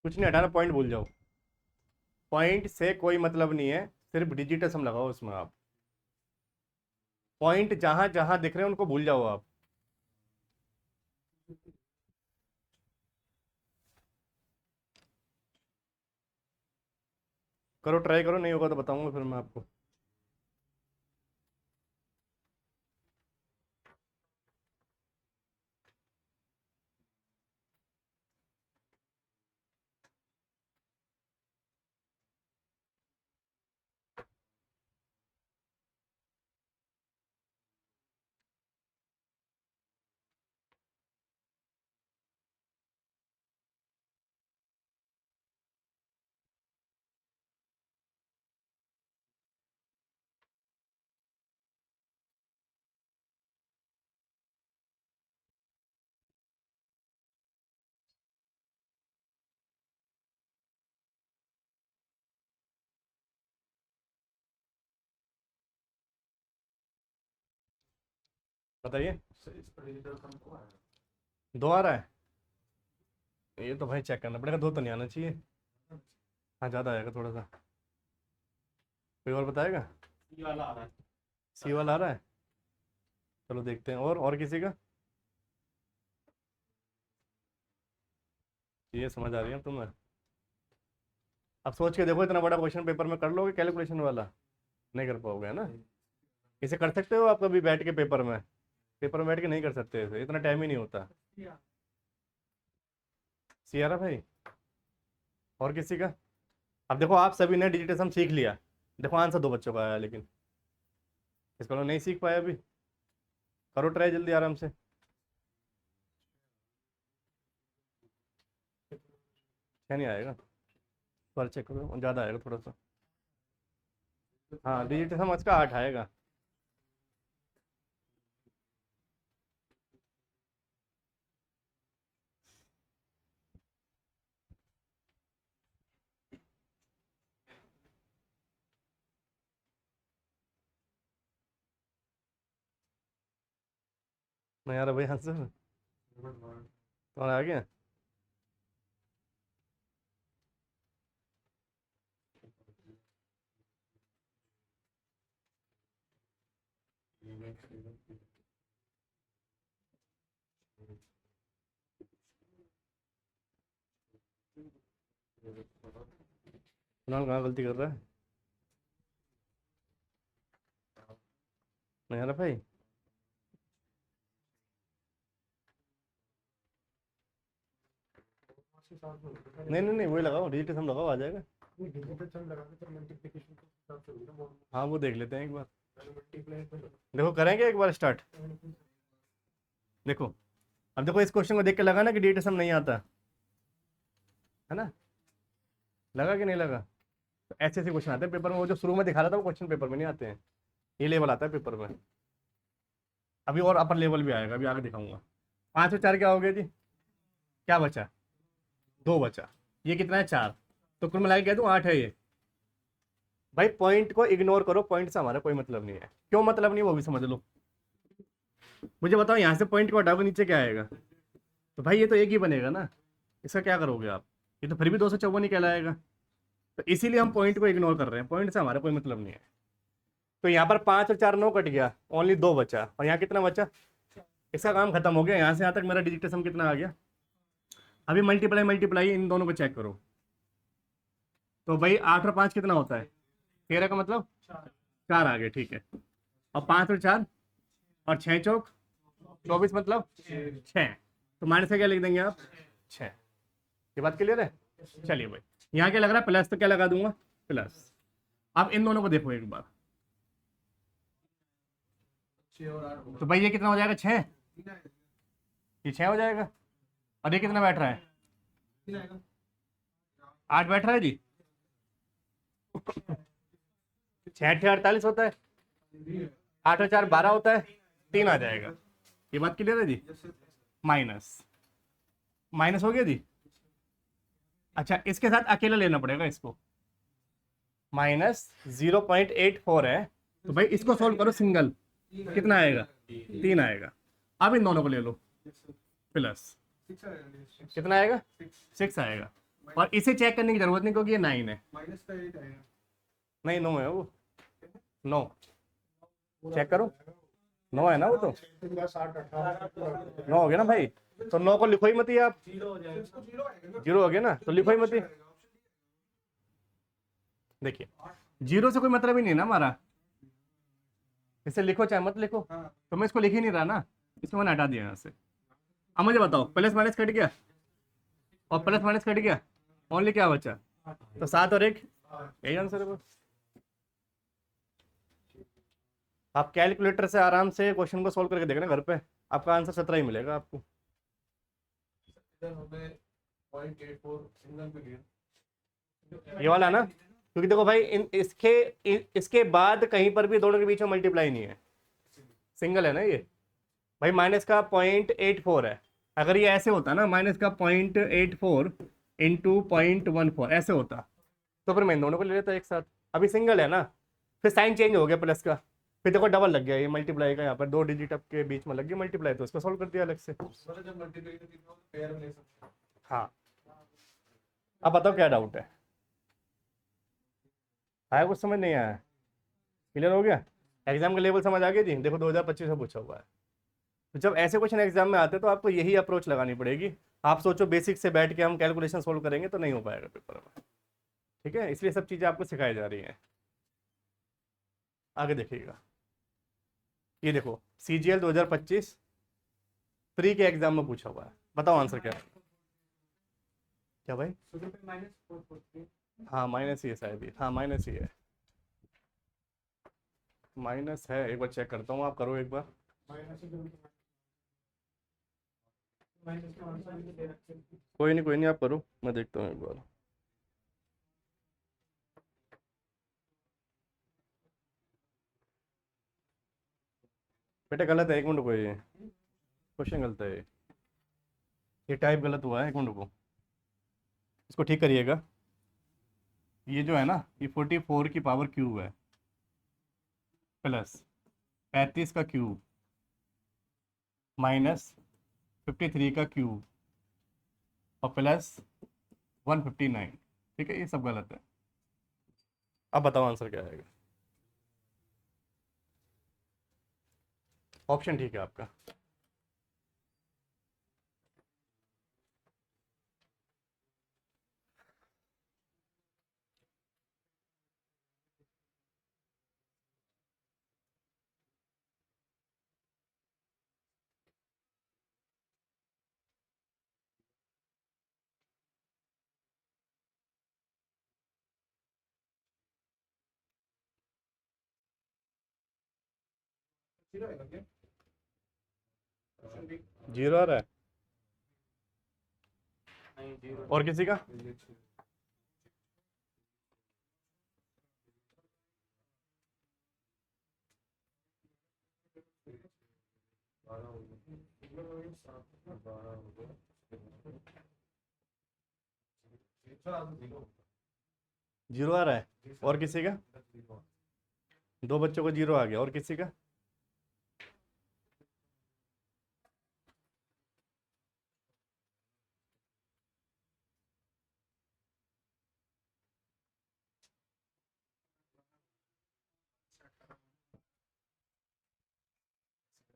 कुछ नहीं हटाना, पॉइंट भूल जाओ, पॉइंट से कोई मतलब नहीं है, सिर्फ डिजिट सम लगाओ उसमें आप। पॉइंट जहां जहां दिख रहे हैं उनको भूल जाओ आप। करो, ट्राई करो, नहीं होगा तो बताऊंगा फिर मैं आपको। बताइए। इस पर डिजिटल सम को है 2 आ रहा है? ये तो भाई चेक करना पड़ेगा, 2 तो नहीं आना चाहिए। हाँ, ज़्यादा आएगा थोड़ा सा। कोई और बताएगा? ये वाला आ रहा है। सी वाला आ रहा है? चलो देखते हैं, और किसी का? ये समझ आ रही है तुम्हें? अब सोच के देखो, इतना बड़ा क्वेश्चन पेपर में कर लोगे कैलकुलेशन वाला? नहीं कर पाओगे, है ना? इसे कर सकते हो आप कभी बैठ के पेपर में? पेपर में बैठ के नहीं कर सकते इसे, इतना टाइम ही नहीं होता। सी आ रहा भाई? और किसी का? अब देखो, आप सभी ने डिजिटल सम सीख लिया, देखो आंसर 2 बच्चों का आया, लेकिन इसको लोग नहीं सीख पाए अभी। करो ट्राई जल्दी आराम से। क्या नहीं आएगा? पर चेक करो, ज़्यादा आएगा थोड़ा सा। हाँ, डिजिटल सम इसका 8 आएगा। नहीं आ रहा भाई आंसर? तुम्हारा आ गया? कुणाल कहाँ गलती कर रहा है? नहीं आ रहा भाई? नहीं नहीं नहीं, वही लगाओ, डिजिटल सम लगाओ, आ जाएगा। हाँ वो देख लेते हैं एक बार। देखो करेंगे एक बार स्टार्ट। देखो, अब देखो इस क्वेश्चन को देख के लगा ना कि डिजिटल सम नहीं आता, है ना? लगा कि नहीं लगा? तो ऐसे ऐसे क्वेश्चन आते हैं पेपर में, वो जो शुरू में दिखा रहा था वो क्वेश्चन पेपर में नहीं आते हैं, ये लेवल आता है पेपर में। अभी और अपर लेवल भी आएगा, अभी आगे दिखाऊंगा। 5 और 4 क्या हो गया जी? क्या बचा? 2 बचा। ये कितना है? 4। तो कुल मिला के कह दूँ 8 है ये। भाई पॉइंट को इग्नोर करो, पॉइंट से हमारा कोई मतलब नहीं है। क्यों मतलब नहीं वो भी समझ लो। मुझे बताओ, यहाँ से पॉइंट को हटाओगे नीचे क्या आएगा? तो भाई ये तो एक ही बनेगा ना, इसका क्या करोगे आप? ये तो फिर भी 254 ही कहलाएगा। तो इसीलिए हम पॉइंट को इग्नोर कर रहे हैं, पॉइंट से हमारा कोई मतलब नहीं है। तो यहाँ पर 5 और 4 9 कट गया, ओनली 2 बचा, और यहाँ कितना बचा? इसका काम खत्म हो गया। यहाँ से यहाँ तक मेरा डिजिटल सम कितना आ गया? अभी मल्टीप्लाई मल्टीप्लाई इन दोनों को चेक करो। तो भाई 8 और 5 कितना होता है? 13 का मतलब 4 आ गए, ठीक है। और 5 और 4 और 6 चौक 24 मतलब 6। तो माइनस का क्या लिख देंगे आप? 6। ये बात क्लियर है? चलिए भाई, यहाँ क्या लग रहा है? प्लस, तो क्या लगा दूंगा? प्लस। अब इन दोनों को देखो एक बार। 6 और 8 तो भाई ये कितना हो जाएगा? 6। ये 6 हो जाएगा। और ये कितना बैठ रहा है? 8 बैठ रहा है जी। 6 8 48 होता है। 8 और 4 12 होता है। 3 आ जाएगा। ये बात क्लियर है जी? माइनस, माइनस हो गया जी। अच्छा, इसके साथ अकेला लेना पड़ेगा इसको। -0.84 है। तो भाई इसको सोल्व करो सिंगल, कितना आएगा? 3 आएगा। अब इन दोनों को ले लो, प्लस कितना आएगा? 6 आएगा। और इसे चेक करने की जरूरत नहीं क्योंकि ये 9 है। माइनस का 8 आएगा। नहीं 9 है वो, 9 चेक करो, 9 है ना वो तो। 9 हो गया ना भाई? तो 9 को लिखो ही मत ही आप, 0 हो गया ना, तो लिखो ही मत ही। देखिए 0 से कोई मतलब ही नहीं है ना हमारा, इसे लिखो चाहे मत लिखो। तो मैं इसको लिख ही नहीं रहा ना, इसको मैंने हटा दिया यहाँ से। अब मुझे बताओ, प्लस माइनस कट गया और प्लस माइनस कट गया, ओनली क्या बचा? तो 7 और 1, यही आंसर है बस। आप कैलकुलेटर से आराम से क्वेश्चन को सोल्व करके देखना घर पे, आपका आंसर 17 ही मिलेगा आपको। इधर हमें 0.84 सिंगल पे लिया। ये वाला ना, क्योंकि देखो भाई इसके बाद कहीं पर भी दोनों के बीच में मल्टीप्लाई नहीं है, सिंगल है ना ये। भाई माइनस का 0.84 है। अगर ये ऐसे होता ना, माइनस का 0.84 इंटू 0.14 ऐसे होता, तो फिर मैं इन दोनों को ले लेता एक साथ। अभी सिंगल है ना, फिर साइन चेंज हो गया प्लस का, फिर देखो डबल लग गया ये मल्टीप्लाई का, यहाँ पर 2 डिजिट अब के बीच में लग गया मल्टीप्लाई, तो उसको सोल्व कर दिया अलग से। मतलब जब मल्टीप्लाई करते हैं पेयर में ले सकते हैं। हाँ, अब बताओ क्या डाउट है? आया कुछ समझ नहीं आया? क्लियर हो गया? एग्जाम का लेवल समझ आ गया जी? देखो 2025 में पूछा हुआ है। तो जब ऐसे क्वेश्चन एग्जाम में आते हैं तो आपको यही अप्रोच लगानी पड़ेगी। आप सोचो बेसिक से बैठ के हम कैलकुलेशन सोल्व करेंगे तो नहीं हो पाएगा पेपर में, ठीक है? इसलिए सब चीज़ें आपको सिखाई जा रही हैं। आगे देखिएगा, ये देखो CGL 2025 प्री के एग्जाम में पूछा हुआ है, बताओ आंसर क्या है? क्या भाई? हाँ माइनस ही है शायद ये, हाँ माइनस ही है, माइनस है। एक बार चेक करता हूँ, आप करो एक बार। कोई नहीं आप करो, मैं देखता हूँ एक बार। बेटा गलत है, एक मिनट को, ये क्वेश्चन गलत है, ये टाइप गलत हुआ है, एक मिनट को इसको ठीक करिएगा। ये जो है ना, ये 44 की पावर क्यूब है, प्लस 35 का क्यूब, माइनस 53 का क्यूब, और प्लस 159, ठीक है? ये सब गलत है। अब बताओ आंसर क्या आएगा? ऑप्शन ठीक है आपका। जीरो आएगा क्या? Option B. 0 आ रहा है। नहीं, 0 और किसी का? जीरो आ रहा है। और किसी का? 2 बच्चों को 0 आ गया। और किसी का?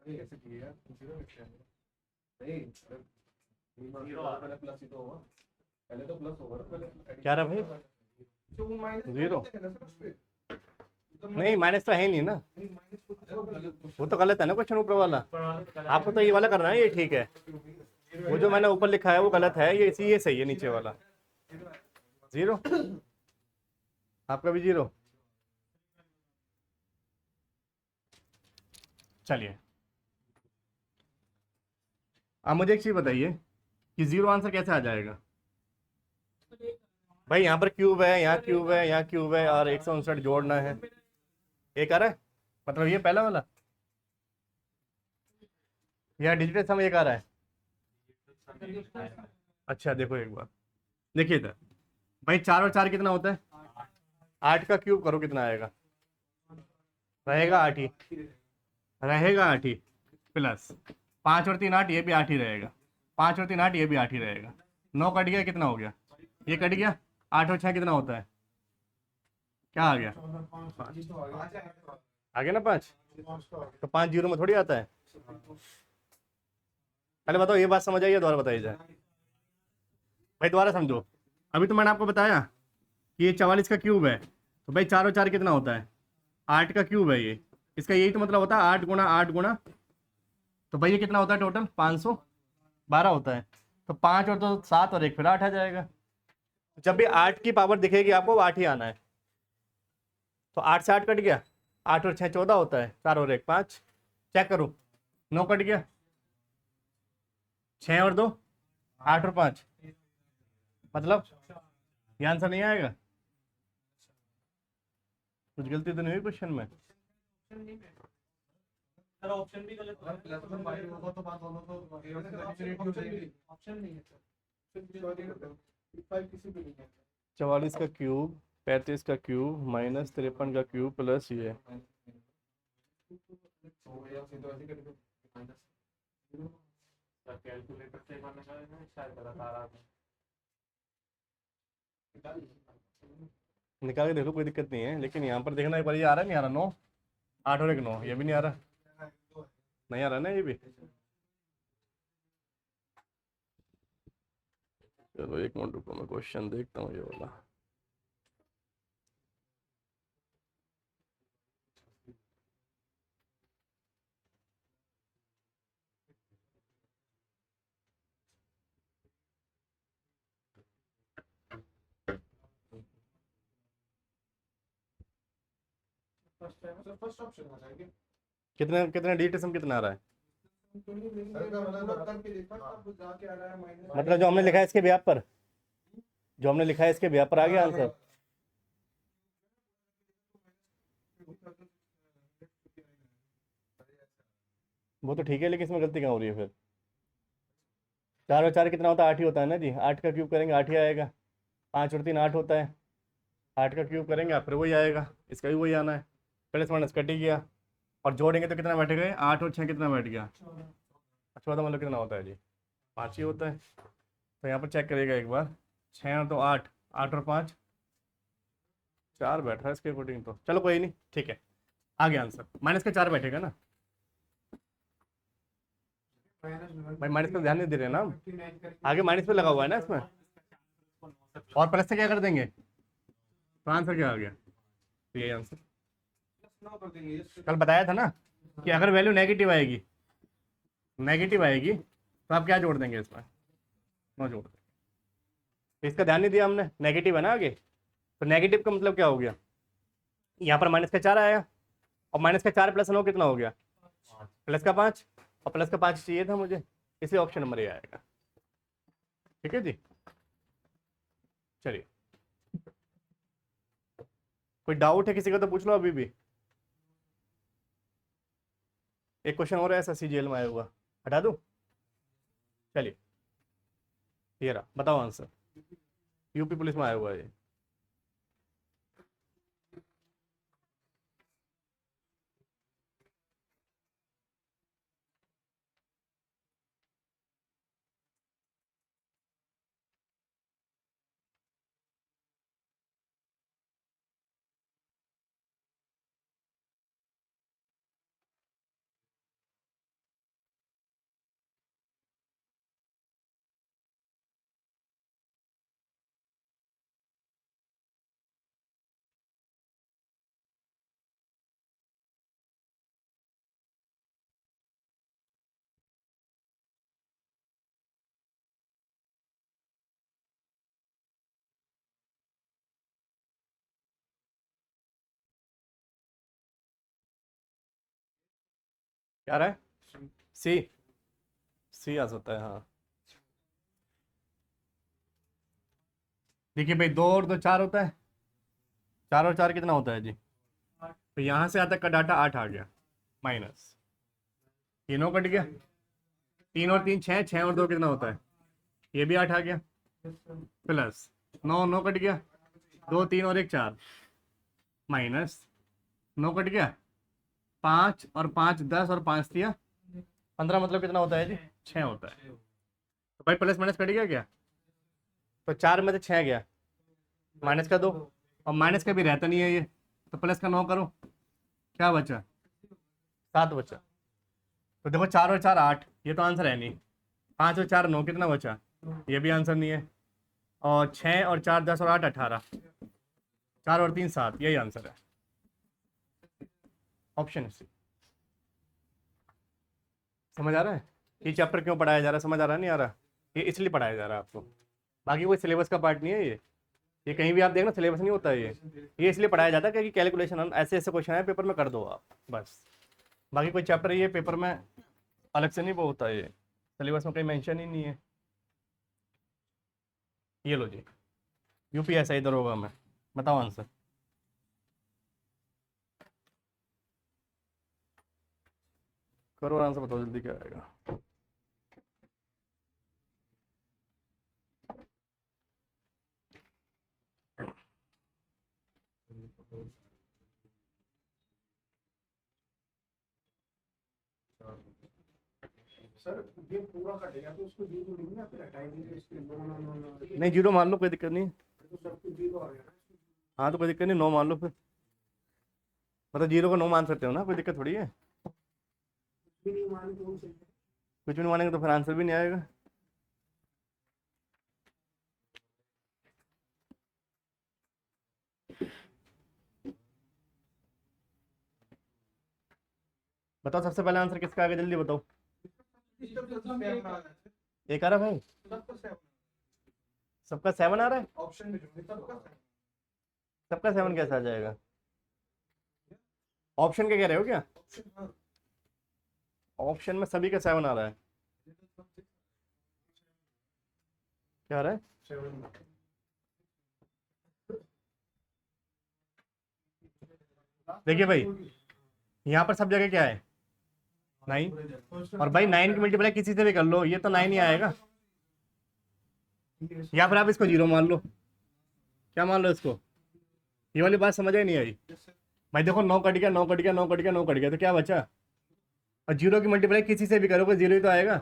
ऐसे किया जीरो नहीं, जीरो आ रहा पहले प्लस ही तो होगा, पहले तो प्लस होगा ना, पहले क्या रहा भाई? तो वो माइनस जीरो। नहीं नहीं, माइनस तो है ही नहीं ना। वो तो गलत है ना क्वेश्चन ऊपर वाला। आपको तो ये वाला करना है, ये ठीक है। वो जो मैंने ऊपर लिखा है वो गलत है, ये सही है नीचे वाला। 0। आपका भी 0। चलिए, अब मुझे एक चीज बताइए कि 0 आंसर कैसे आ जाएगा? भाई यहाँ पर क्यूब है, यहाँ क्यूब है, यहाँ क्यूब है, और 159 जोड़ना है। एक आ रहा है, मतलब ये पहला वाला। यहाँ डिजिटल सम एक आ रहा है। अच्छा देखो एक बार, देखिए इधर भाई, 4 और 4 कितना होता है? 8 का क्यूब करो कितना आएगा? रहेगा 8 ही, रहेगा 8 ही, प्लस 5 और 3 8, ये भी 8 ही रहेगा। 5 और 3 8, ये भी 8 ही रहेगा। 9 कट गया, कितना हो गया? ये कट गया। 8 और 6 कितना होता है? क्या आ गया? आ गया ना 5। तो 5 0 में थोड़ी आता है। पहले बताओ, ये बात समझ आई है? दोबारा बताइए जाए भाई, दोबारा समझो। अभी तो मैंने आपको बताया कि ये 44 का क्यूब है, तो भाई 4 और 4 कितना होता है? 8 का क्यूब है ये। इसका यही तो मतलब होता है 8 गुणा 8 गुणा, तो भाई ये कितना होता है टोटल? 512 होता है। तो 5 और 2 7 और 1 फिर 8 आ जाएगा। जब भी 8 की पावर दिखेगी आपको, 8 ही आना है। तो 8 से 8 कट गया, 8 और 6 14 होता है, 4 और 1 5। चेक करो, 9 कट गया, 6 और 2 8 और 5, मतलब ये आंसर नहीं आएगा। कुछ गलती तो नहीं हुई क्वेश्चन में? सर ऑप्शन भी गलत है। प्लस में फाइव होगा तो बात दोनों तो एलिमिनेट हो जाएगी। ऑप्शन नहीं है सर। 5 किसी भी नहीं है। 44 का क्यूब, 35 का क्यूब, माइनस 53 का क्यूब, प्लस ये। तो या सीधा ऐसे करके माइनस सर कैलकुलेटर से बनेगा ना, शायद गलत आ रहा है। निकाल के देख लो, कोई दिक्कत नहीं है, लेकिन यहाँ पर देखना एक बार, ये आ रहा है नहीं आ रहा? 9 8 और 1 9, ये भी नहीं आ रहा। नहीं आ रहा ना ये भी। चलो एक मिनट रुको, मैं क्वेश्चन देखता हूँ ये वाला। फर्स्ट ऑप्शन आ जाएगी। कितने कितने डिजिट सम कितना आ रहा है? मतलब जो हमने लिखा है इसके ब्याप पर, जो हमने लिखा है इसके ब्याप पर आ गया आंसर। वो तो ठीक है, लेकिन इसमें गलती कहाँ हो रही है फिर? 4 और 4 कितना होता है? 8 ही होता है ना जी। 8 का क्यूब करेंगे 8 ही आएगा। 5 और 3 8 होता है, 8 का क्यूब करेंगे फिर वही आएगा। इसका भी वही आना है। प्लस माइनस कट ही गया, और जोड़ेंगे तो कितना बैठ गए? 8 और 6 कितना बैठ गया? 14, मतलब कितना होता है जी? 5 ही होता है। तो यहाँ पर चेक करिएगा एक बार, 6 और 2 8, 8 और 5 4 बैठ रहा है इसके अकॉर्डिंग। तो चलो कोई नहीं, ठीक है, आ गया आंसर। माइनस का 4 बैठेगा ना भाई? माइनस पर ध्यान नहीं दे रहे ना हम, आगे माइनस पे लगा हुआ है ना इसमें, और प्लस से क्या कर देंगे? तो आंसर क्या आ गया? तो यही आंसर कल बताया था ना कि अगर वैल्यू नेगेटिव आएगी, नेगेटिव आएगी तो आप क्या जोड़ देंगे इसमें? 9 जोड़ देंगे। तो इसका ध्यान नहीं दिया हमने, नेगेटिव है ना आगे। तो नेगेटिव का मतलब क्या हो गया? यहाँ पर माइनस का 4 आया, और माइनस का 4 प्लस 9 कितना हो गया? प्लस का 5 और प्लस का 5 चाहिए था मुझे, इसलिए ऑप्शन नंबर ए आएगा। ठीक है जी, चलिए कोई डाउट है किसी का तो पूछ लो अभी भी। एक क्वेश्चन और है ऐसा सीजीएल में आया हुआ, हटा दूं? चलिए ये रहा, बताओ आंसर। यूपी पुलिस में आया हुआ है ये। क्या रहा है? सी, सी आ सकता है हाँ। देखिए भाई 2 और 2 4 होता है, 4 और 4 कितना होता है जी? तो यहाँ से आता का डाटा 8 आ गया, माइनस तीनों कट गया, 3 और 3 6, 6 और 2 कितना होता है? ये भी 8 आ गया, प्लस 9 कट गया, 2 3 और 1 4, माइनस 9 कट गया, 5 और 5 10 और 5 मतलब कितना होता है जी? 6 होता है। तो भाई प्लस माइनस कट गया क्या? तो 4 में से 6 गया, माइनस का 2, और माइनस का भी रहता नहीं है ये, तो प्लस का 9 करो, क्या बचा? 7 बचा। तो देखो 4 और 4 8, ये तो आंसर है नहीं। 5 और 4 9, कितना बचा? ये भी आंसर नहीं है। और 6 और 4 10 और 8 18, 4 और 3 7, यही आंसर है, ऑप्शन सी। समझ आ रहा है ये चैप्टर क्यों पढ़ाया जा रहा है? समझ आ रहा है नहीं आ रहा? ये इसलिए पढ़ाया जा रहा है आपको, बाकी कोई सिलेबस का पार्ट नहीं है ये कहीं भी आप देखना सिलेबस नहीं होता है ये इसलिए पढ़ाया जाता है क्योंकि कैलकुलेशन ऐसे ऐसे क्वेश्चन है पेपर में कर दो आप बस। बाकी कोई चैप्टर ये पेपर में अलग से नहीं वो होता है, ये सिलेबस में कहीं मेंशन ही नहीं है। ये लो जी, यूपीएसआई इधर होगा, मैं बताओ आंसर। करो आंसर, बताओ जल्दी क्या आएगा। सर ये पूरा कटेगा तो उसको जीरो लिखना, फिर हटाएंगे इसके नो। नहीं जीरो मान लो, कोई दिक्कत नहीं है। तो सब कुछ जीरो आ गया ना। हाँ तो कोई दिक्कत नहीं, 9 मान लो फिर, मतलब जीरो को 9 मान सकते हो ना, कोई दिक्कत थोड़ी है। भी नहीं माने तो सही है। कुछ भी नहीं मानेंगे तो फिर आंसर भी नहीं आएगा। बताओ सबसे पहले आंसर किसका आ गया, जल्दी बताओ। एक आ रहा भाई, सबका 7 आ रहा है। ऑप्शन में जो सबका 7 कैसे आ जाएगा? ऑप्शन क्या कह रहे हो क्या? ऑप्शन में सभी का 7 आ रहा है, क्या आ रहा है? देखिए भाई यहाँ पर सब जगह क्या है? 9, और भाई 9 की मल्टीप्लाई किसी से भी कर लो, ये तो 9 ही आएगा। या फिर आप इसको 0 मान लो, क्या मान लो इसको? ये वाली बात समझ ही नहीं आई भाई। देखो 9 कट गया, 9 कट गया, 9 कट गया, 9 कट गया, तो क्या बचा? और 0 की मल्टीप्लाई किसी से भी करोगे 0 ही तो आएगा।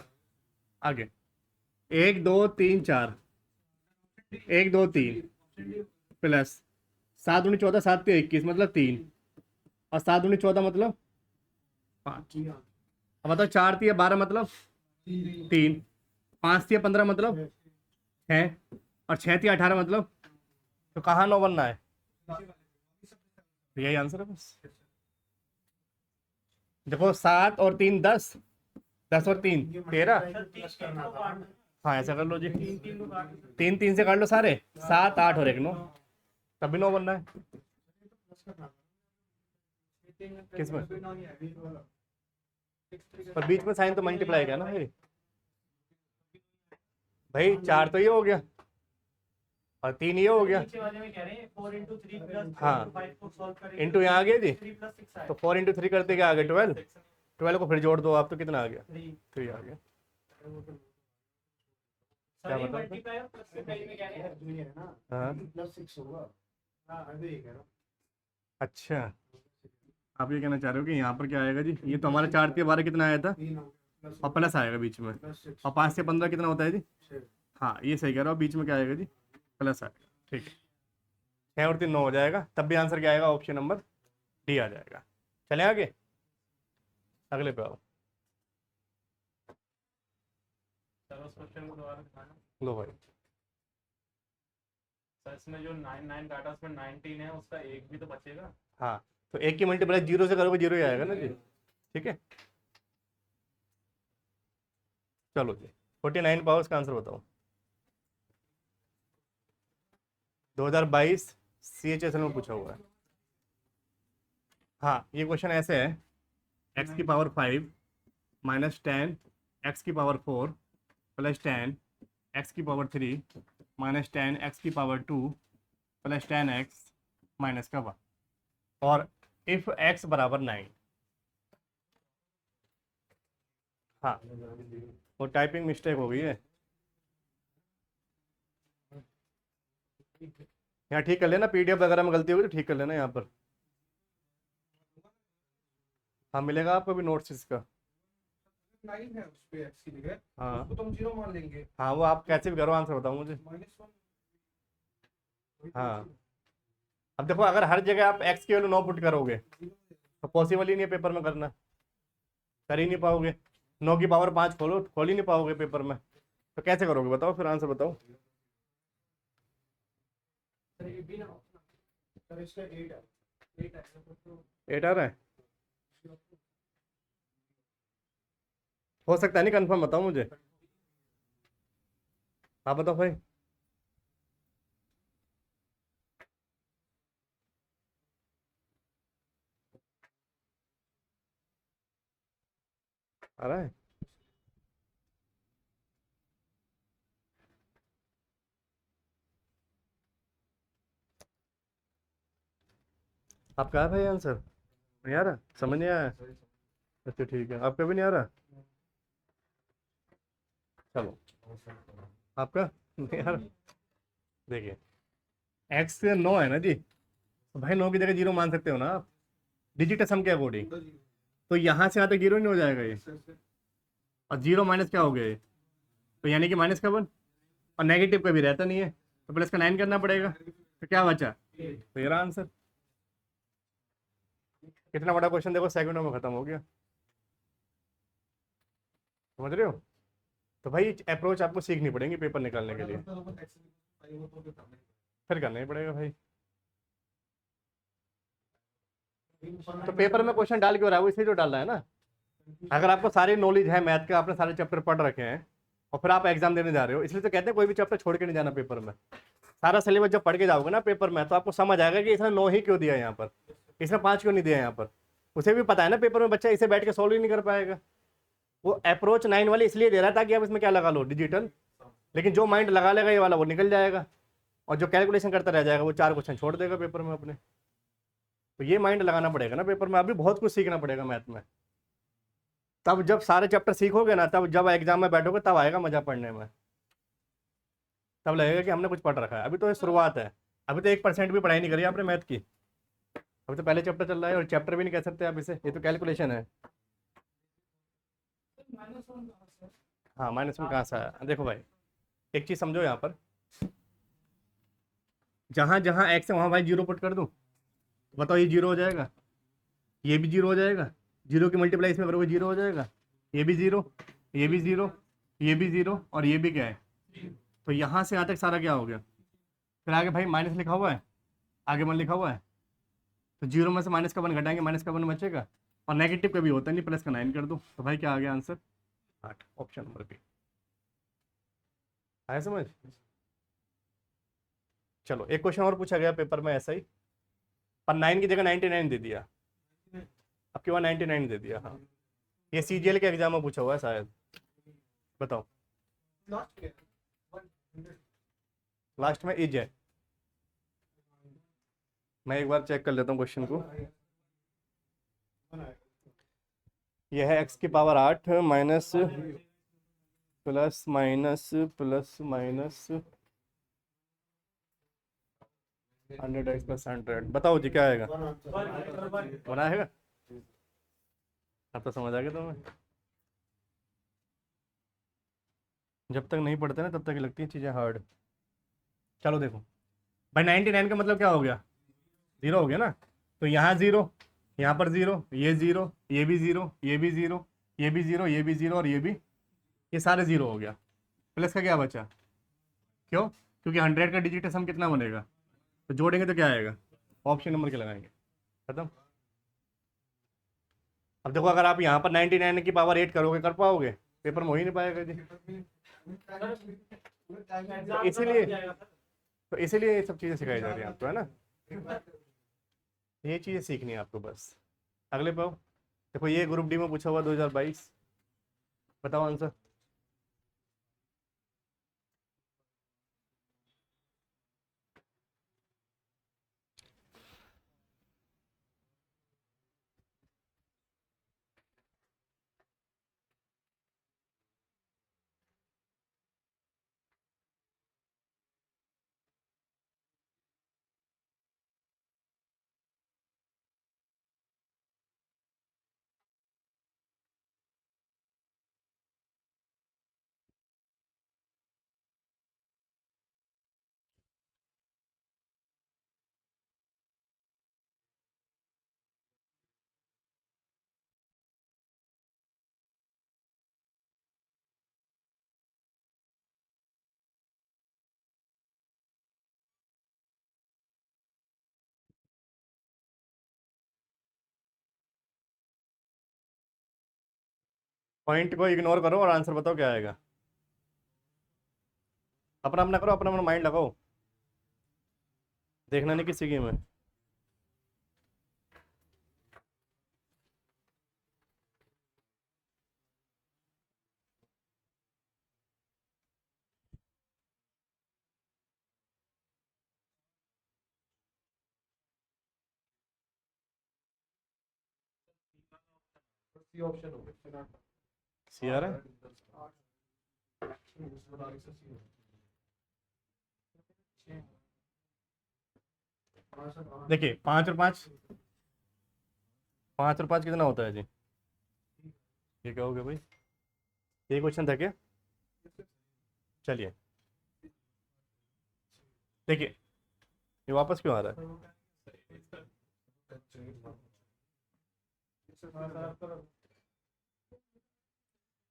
आगे 1 2 3 4, 1 2 3 प्लस 7 दूनी 14, 7 3 21 मतलब 3, और 7 दूनी 14 मतलब 5। अब बताओ 4 3 12 मतलब 3, 5 3 15 मतलब 6, और 6 3 18 मतलब, तो कहाँ 9 बनना है? तो यही आंसर है बस। देखो 7 और 3 10, 10 और 3 13। हाँ ऐसा कर लो जी, 3 3 से काट लो सारे, 7 8 और 1 9, तभी 9 बनना है। किसमें? पर बीच में साइन तो मल्टीप्लाई किया ना भाई। भाई 4 तो ये हो गया और 3 ये हो गया। नीचे वाले में कह रहे हैं 4 into 3 plus हाँ। 5 को solve करेंगे इंटू यहाँ आ गया जी, 3 plus 6 तो 4 इंटू 3 करते क्या आ गया 12। 12 को फिर जोड़ दो आप तो कितना आ गया 3 3 आ गया। सर ये बताते? मल्टीप्लाई प्लस से पहले में कह रहे हैं जूनियर है ना, हाँ 3+6 होगा। हाँ मैं भी ये कह रहा हूँ। अच्छा, आप ये कहना चाह रहे हो कि यहाँ पर क्या आएगा जी, ये तो हमारा 4 से 12 कितना आया था 3 हो गया और प्लस आएगा बीच में, प्लस 6 और 5 से 15 कितना होता है जी। 6। हाँ ये सही कह रहा हूँ, बीच में क्या आएगा जी प्लस आएगा। ठीक है, 6 और 3 9 हो जाएगा, तब भी आंसर क्या आएगा ऑप्शन नंबर डी आ जाएगा। चले आगे, अगले पे आओ। सर उस क्वेश्चन को दोबारा दिखाना। लो भाई, सर इसमें जो 9 काटा उसमें 19 है, उसका एक भी तो बचेगा। हाँ तो एक की मल्टीप्लाई 0 से करोगे 0 ही आएगा ना जी। ठीक है, चलो जी 49 पाओ, इसका आंसर बताओ। 2022 CHSL में पूछा हुआ है। हाँ ये क्वेश्चन ऐसे है, x की पावर 5 माइनस 10 x की पावर 4 प्लस 10 x की पावर 3 माइनस 10 x की पावर 2 प्लस 10x माइनस का 1 और इफ x बराबर 9। हाँ वो टाइपिंग मिस्टेक हो गई है, यहाँ ठीक कर लेना, PDF वगैरह में गलती होगी तो ठीक कर लेना यहाँ पर। हाँ मिलेगा आपको भी नोट्स इसका। 9 है उस पे x की जगह, हाँ उसको तो हम 0 मान लेंगे। हाँ वो आप कैसे भी करो, आंसर बताओ मुझे। -1 हाँ अब देखो, अगर हर जगह आप x की वैल्यू 9 पुट करोगे तो पॉसिबल ही नहीं है पेपर में करना, कर ही नहीं पाओगे। 9 की पावर 5 खोल ही नहीं पाओगे पेपर में, तो कैसे करोगे बताओ, फिर आंसर बताओ। सर इसका 8 है। 8 है तो 8 आ रहा है, हो सकता है नहीं, कंफर्म बताओ मुझे, आप बताओ भाई। आ रहा है, आपका है भाई आंसर? नहीं आ रहा, समझ नहीं आया? अच्छा ठीक है, आपका भी नहीं आ रहा, चलो आपका नहीं आ रहा। देखिए x 9 है ना जी, तो भाई 9 की जगह 0 मान सकते हो ना आप, डिजिट सम के अकॉर्डिंग, तो यहाँ से यहाँ तक 0 नहीं हो जाएगा ये, और 0 माइनस क्या हो गया ये, तो यानी कि माइनस का 1, और नेगेटिव कभी रहता नहीं है, तो प्लस का 9 करना पड़ेगा, तो क्या बचा, तो ये रहा आंसर। कितना बड़ा क्वेश्चन देखो, सेकंडों में खत्म हो गया, समझ रहे हो। तो भाई अप्रोच आपको सीखनी पड़ेगी पेपर निकालने के लिए, फिर करना ही पड़ेगा भाई। तो पेपर में क्वेश्चन डाल क्यों रहा है, वो इसलिए जो डाल रहा है ना, अगर आपको सारी नॉलेज है मैथ के, आपने सारे चैप्टर पढ़ रखे हैं और फिर आप एग्जाम देने जा रहे हो, इसलिए तो कहते हैं कोई भी चैप्टर छोड़ के नहीं जाना पेपर में। सारा सिलेबस जब पढ़ के जाओगे ना पेपर में, तो आपको समझ आएगा कि इसने 9 ही क्यों दिया यहाँ पर, इसने 5 क्यों नहीं दिया यहाँ पर। उसे भी पता है ना पेपर में बच्चा इसे बैठ के सॉल्व ही नहीं कर पाएगा, वो अप्रोच 9 वाली इसलिए दे रहा था कि आप इसमें क्या लगा लो डिजिटल, लेकिन जो माइंड लगा लेगा ये वाला वो निकल जाएगा, और जो कैलकुलेशन करता रह जाएगा वो 4 क्वेश्चन छोड़ देगा पेपर में अपने। तो ये माइंड लगाना पड़ेगा ना पेपर में, अभी बहुत कुछ सीखना पड़ेगा मैथ में, तब जब सारे चैप्टर सीखोगे ना, तब जब एग्जाम में बैठोगे तब आएगा मजा पढ़ने में, तब लगेगा कि हमने कुछ पढ़ रखा है। अभी तो ये शुरुआत है, अभी तो 1% भी पढ़ाई नहीं करी आपने मैथ की, अभी तो पहले चैप्टर चल रहा है, और चैप्टर भी नहीं कह सकते आप इसे, ये तो कैलकुलेशन है। हाँ -1 कहाँ से आया, देखो भाई एक चीज़ समझो, यहाँ पर जहाँ जहाँ x है वहाँ भाई 0 पुट कर दूँ, बताओ ये 0 हो जाएगा, ये भी 0 हो जाएगा, 0 की मल्टीप्लाई इसमें करोगे 0 हो जाएगा, ये भी 0, ये भी 0, ये भी 0, और ये भी क्या है, तो यहाँ से यहाँ तक सारा क्या हो गया। फिर आगे भाई माइनस लिखा हुआ है, आगे 1 लिखा हुआ है, तो 0 में से -1 घटाएंगे, -1 बचेगा, और नेगेटिव का भी होता नहीं, प्लस का 9 कर दो, तो भाई क्या आ गया आंसर 8, ऑप्शन नंबर बी। आया समझ। चलो एक क्वेश्चन और पूछा गया पेपर में ऐसा ही, पर 9 की जगह 99 दे दिया, अब की बार 99 दे दिया। हाँ ये सीजीएल के एग्जाम में पूछा हुआ है शायद, बताओ। लास्ट में 100 लास्ट में इज है, मैं एक बार चेक कर लेता हूँ क्वेश्चन को। यह है एक्स की power 8 minus plus minus plus minus 100x plus 100, बताओ जी क्या आएगा, बना है? अब तो समझ आ गया तुम्हें, जब तक नहीं पढ़ते ना तब तक ही लगती है चीज़ें हार्ड। चलो देखो भाई, 99 का मतलब क्या हो गया, जीरो हो गया ना, तो यहाँ जीरो, यहाँ पर जीरो, ये जीरो, ये भी जीरो, ये भी जीरो, ये भी जीरो, ये भी जीरो और ये भी, ये सारे जीरो हो गया। प्लस का क्या बचा, क्यों, क्योंकि 100 का डिजिट सम कितना बनेगा, तो जोड़ेंगे तो क्या आएगा, ऑप्शन नंबर के लगाएंगे, खत्म। अब देखो अगर आप यहाँ पर 99 की पावर 8 करोगे, कर पाओगे, पेपर में हो ही नहीं पाएगा जी। इसीलिए तो इसीलिए ये सब चीज़ें सिखाई जा रही हैं आपको, है ना, ये चीज़ें सीखनी है आपको बस। अगले पाओ, देखो ये ग्रुप डी में पूछा हुआ 2022, बताओ आंसर। पॉइंट को इग्नोर करो और आंसर बताओ क्या आएगा, अपना अपना करो, अपना अपना माइंड लगाओ, देखना नहीं किसी की में। सी ऑप्शन हो गया, सी आ रहा है, देखिए 5 और 5, 5 और 5 कितना होता है जी, ये क्या हो गया भाई, ये क्वेश्चन था क्या, चलिए देखिए ये वापस क्यों आ रहा है,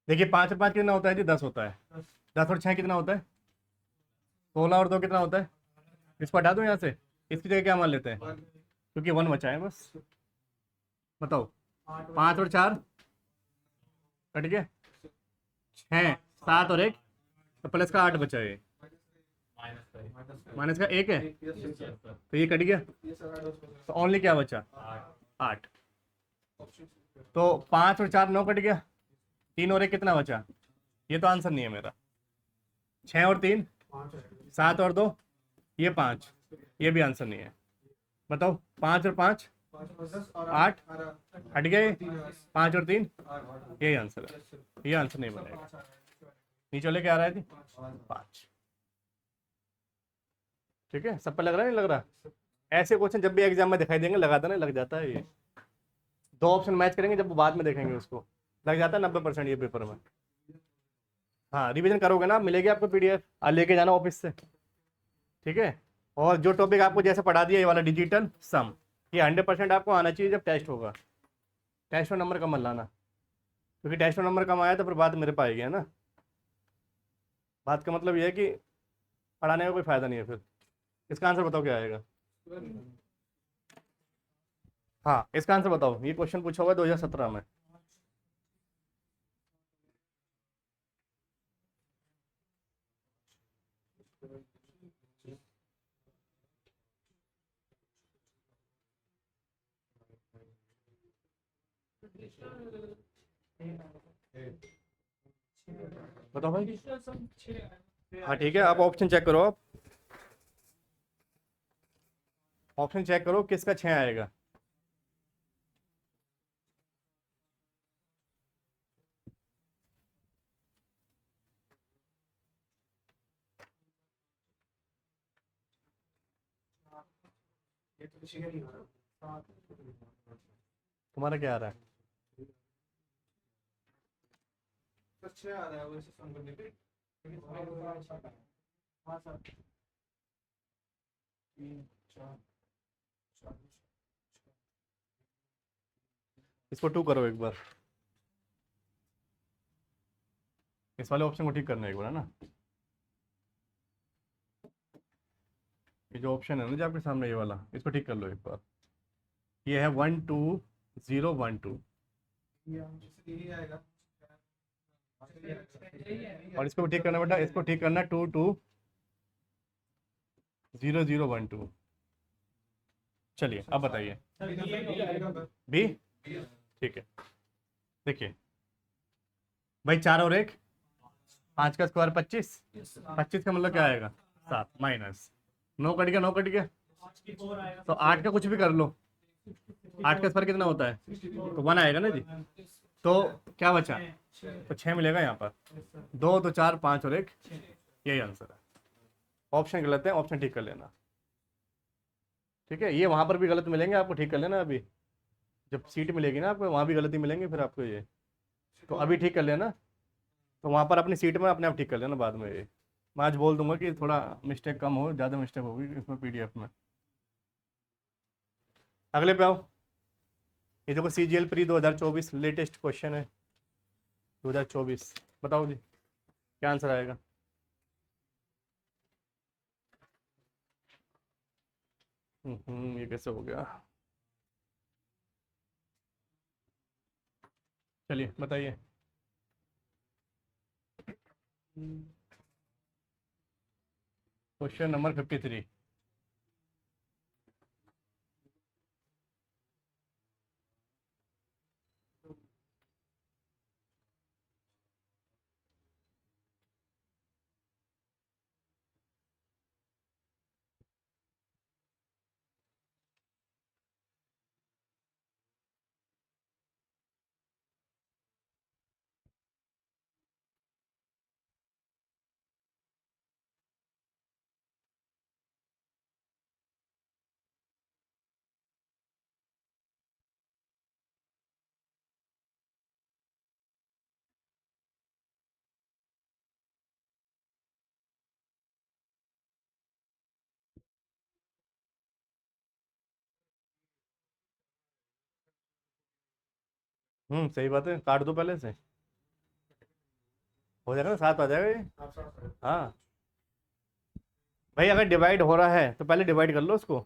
देखिए 5 और 5 कितना होता है जी, 10 होता है, 10 और 6 कितना होता है, 16 और 2 कितना होता है, इसको हटा दो यहाँ से, इसकी जगह क्या मान लेते हैं, क्योंकि 1 बचा है बस, बताओ 5 और 4 कट गया, 6 7 और 1, तो प्लस का 8 बचा है, माइनस का 1 है, तो ये कट गया, तो ओनली क्या बचा 8, तो 5 और 4 9 कट गया, 3 और 1 कितना बचा, ये तो आंसर नहीं है मेरा, 6 और 3 7 और 2 ये 5, ये भी आंसर नहीं है, बताओ 5 और 5 8 हट गए, 5 और 3 यही आंसर है, ये आंसर नहीं बनेगा, नीचे लेके आ रहा है जी 5, ठीक है, सब पे लग रहा है नहीं लग रहा, ऐसे क्वेश्चन जब भी एग्जाम में दिखाई देंगे लगा देना, लग जाता है ये, 2 ऑप्शन मैच करेंगे जब बाद में देखेंगे उसको, लग जाता है 90% ये पेपर में। हाँ रिवीजन करोगे ना, मिलेगी आपको पीडीएफ, लेके जाना ऑफिस से, ठीक है, और जो टॉपिक आपको जैसे पढ़ा दिया ये वाला डिजिटल सम, ये 100% आपको आना चाहिए जब टेस्ट होगा, टेस्ट में नंबर कम मत लाना, क्योंकि टेस्ट में नंबर कम आया तो फिर बात मेरे पाएगी, है ना, बात का मतलब ये है कि पढ़ाने का कोई फायदा नहीं है फिर। इसका आंसर बताओ क्या आएगा, हाँ इसका आंसर बताओ, ये क्वेश्चन पूछा हुआ है 2017 में, बताओ भाई। हाँ ठीक है, आप ऑप्शन चेक करो। आप ऑप्शन चेक करो किसका 6 आएगा। तुम्हारा क्या आ रहा है? अच्छे आ रहा है वैसे सम करने पे, लेकिन हाँ सर 3 4 4 इसको 2 करो एक बार। इस वाले ऑप्शन को ठीक करना है एक बार, है ना। ये जो ऑप्शन है ना जो आपके सामने, ये वाला, इसको ठीक कर लो एक बार। ये है 1 2 0 1 2, यही आएगा। और इसको भी ठीक करना बेटा, इसको ठीक करना 2 2 0 0 1 2। चलिए अब बताइए। बी ठीक है। देखिए भाई, 4 और 1 5 का स्क्वायर 25, 25 का मतलब क्या आएगा 7 माइनस 9 कट गया, 9 कट गया, तो 8 का कुछ भी कर लो। 8 का स्क्वायर कितना होता है, तो 1 आएगा ना जी। तो क्या बचा, तो 6 मिलेगा यहाँ पर। 2 तो 4 5 और 1, यही आंसर है। ऑप्शन गलत है, ऑप्शन ठीक कर लेना। ठीक है, ये वहाँ पर भी गलत मिलेंगे आपको, ठीक कर लेना। अभी जब सीट मिलेगी ना आपको, वहाँ भी गलती मिलेंगे फिर आपको ये, तो अभी ठीक कर लेना। तो वहाँ पर अपनी सीट में अपने आप ठीक कर लेना बाद में। ये मैं आज बोल दूंगा कि थोड़ा मिस्टेक कम हो, ज़्यादा मिस्टेक होगी इसमें पीडीएफ में। अगले पे आओ। ये देखो CGL प्री 2024 लेटेस्ट क्वेश्चन है 2024। बताओ जी क्या आंसर आएगा। ये कैसे हो गया, चलिए बताइए। Question number 53। सही बात है, काट दो पहले से, हो जाएगा ना, 7 आ जाएगा ये। हाँ भाई, अगर डिवाइड हो रहा है तो पहले डिवाइड कर लो उसको,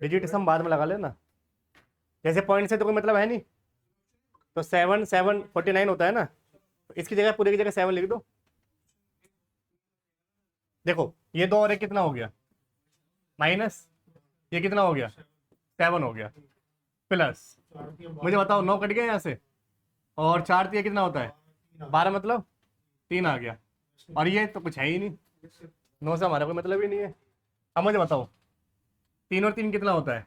डिजिट सम बाद में लगा लेना। जैसे पॉइंट से तो कोई मतलब है नहीं, तो 7 7 49 होता है ना, तो इसकी जगह पूरे की जगह 7 लिख दो। देखो ये 2 और 1 कितना हो गया, माइनस ये कितना हो गया 7 हो गया, प्लस मुझे बताओ 9 कट गया यहाँ से, और 4 तो ये कितना होता है 12, मतलब 3 आ गया, और ये तो कुछ है ही नहीं, 9 से हमारा कोई मतलब ही नहीं है। अब मुझे बताओ 3 और 3 कितना होता है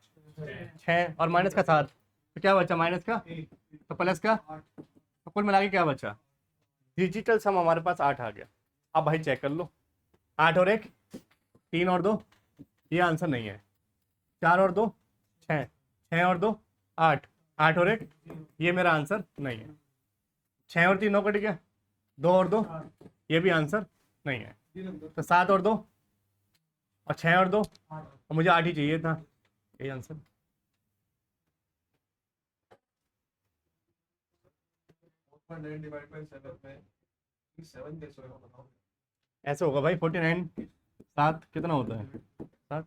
6, और माइनस का 7, तो क्या बचा माइनस का, तो प्लस का, तो कुल मिला के क्या बचा, डिजिटल सम हमारे पास 8 आ गया। अब भाई चेक कर लो, 8 और 1 3 और 2, ये आंसर नहीं है। 4 और 2 6, 6 और 2 8, 8 और 1, ये मेरा आंसर नहीं है। 6 और 3 9 कट गया, 2 और 2, ये भी आंसर नहीं है। तो 7 और 2 और 6 और 2, और मुझे 8 ही चाहिए था, यही आंसर। डिवाइड बाय 7 में 7 कैसे होगा बताओ। ऐसे होगा भाई, 49 7 कितना होता है 7।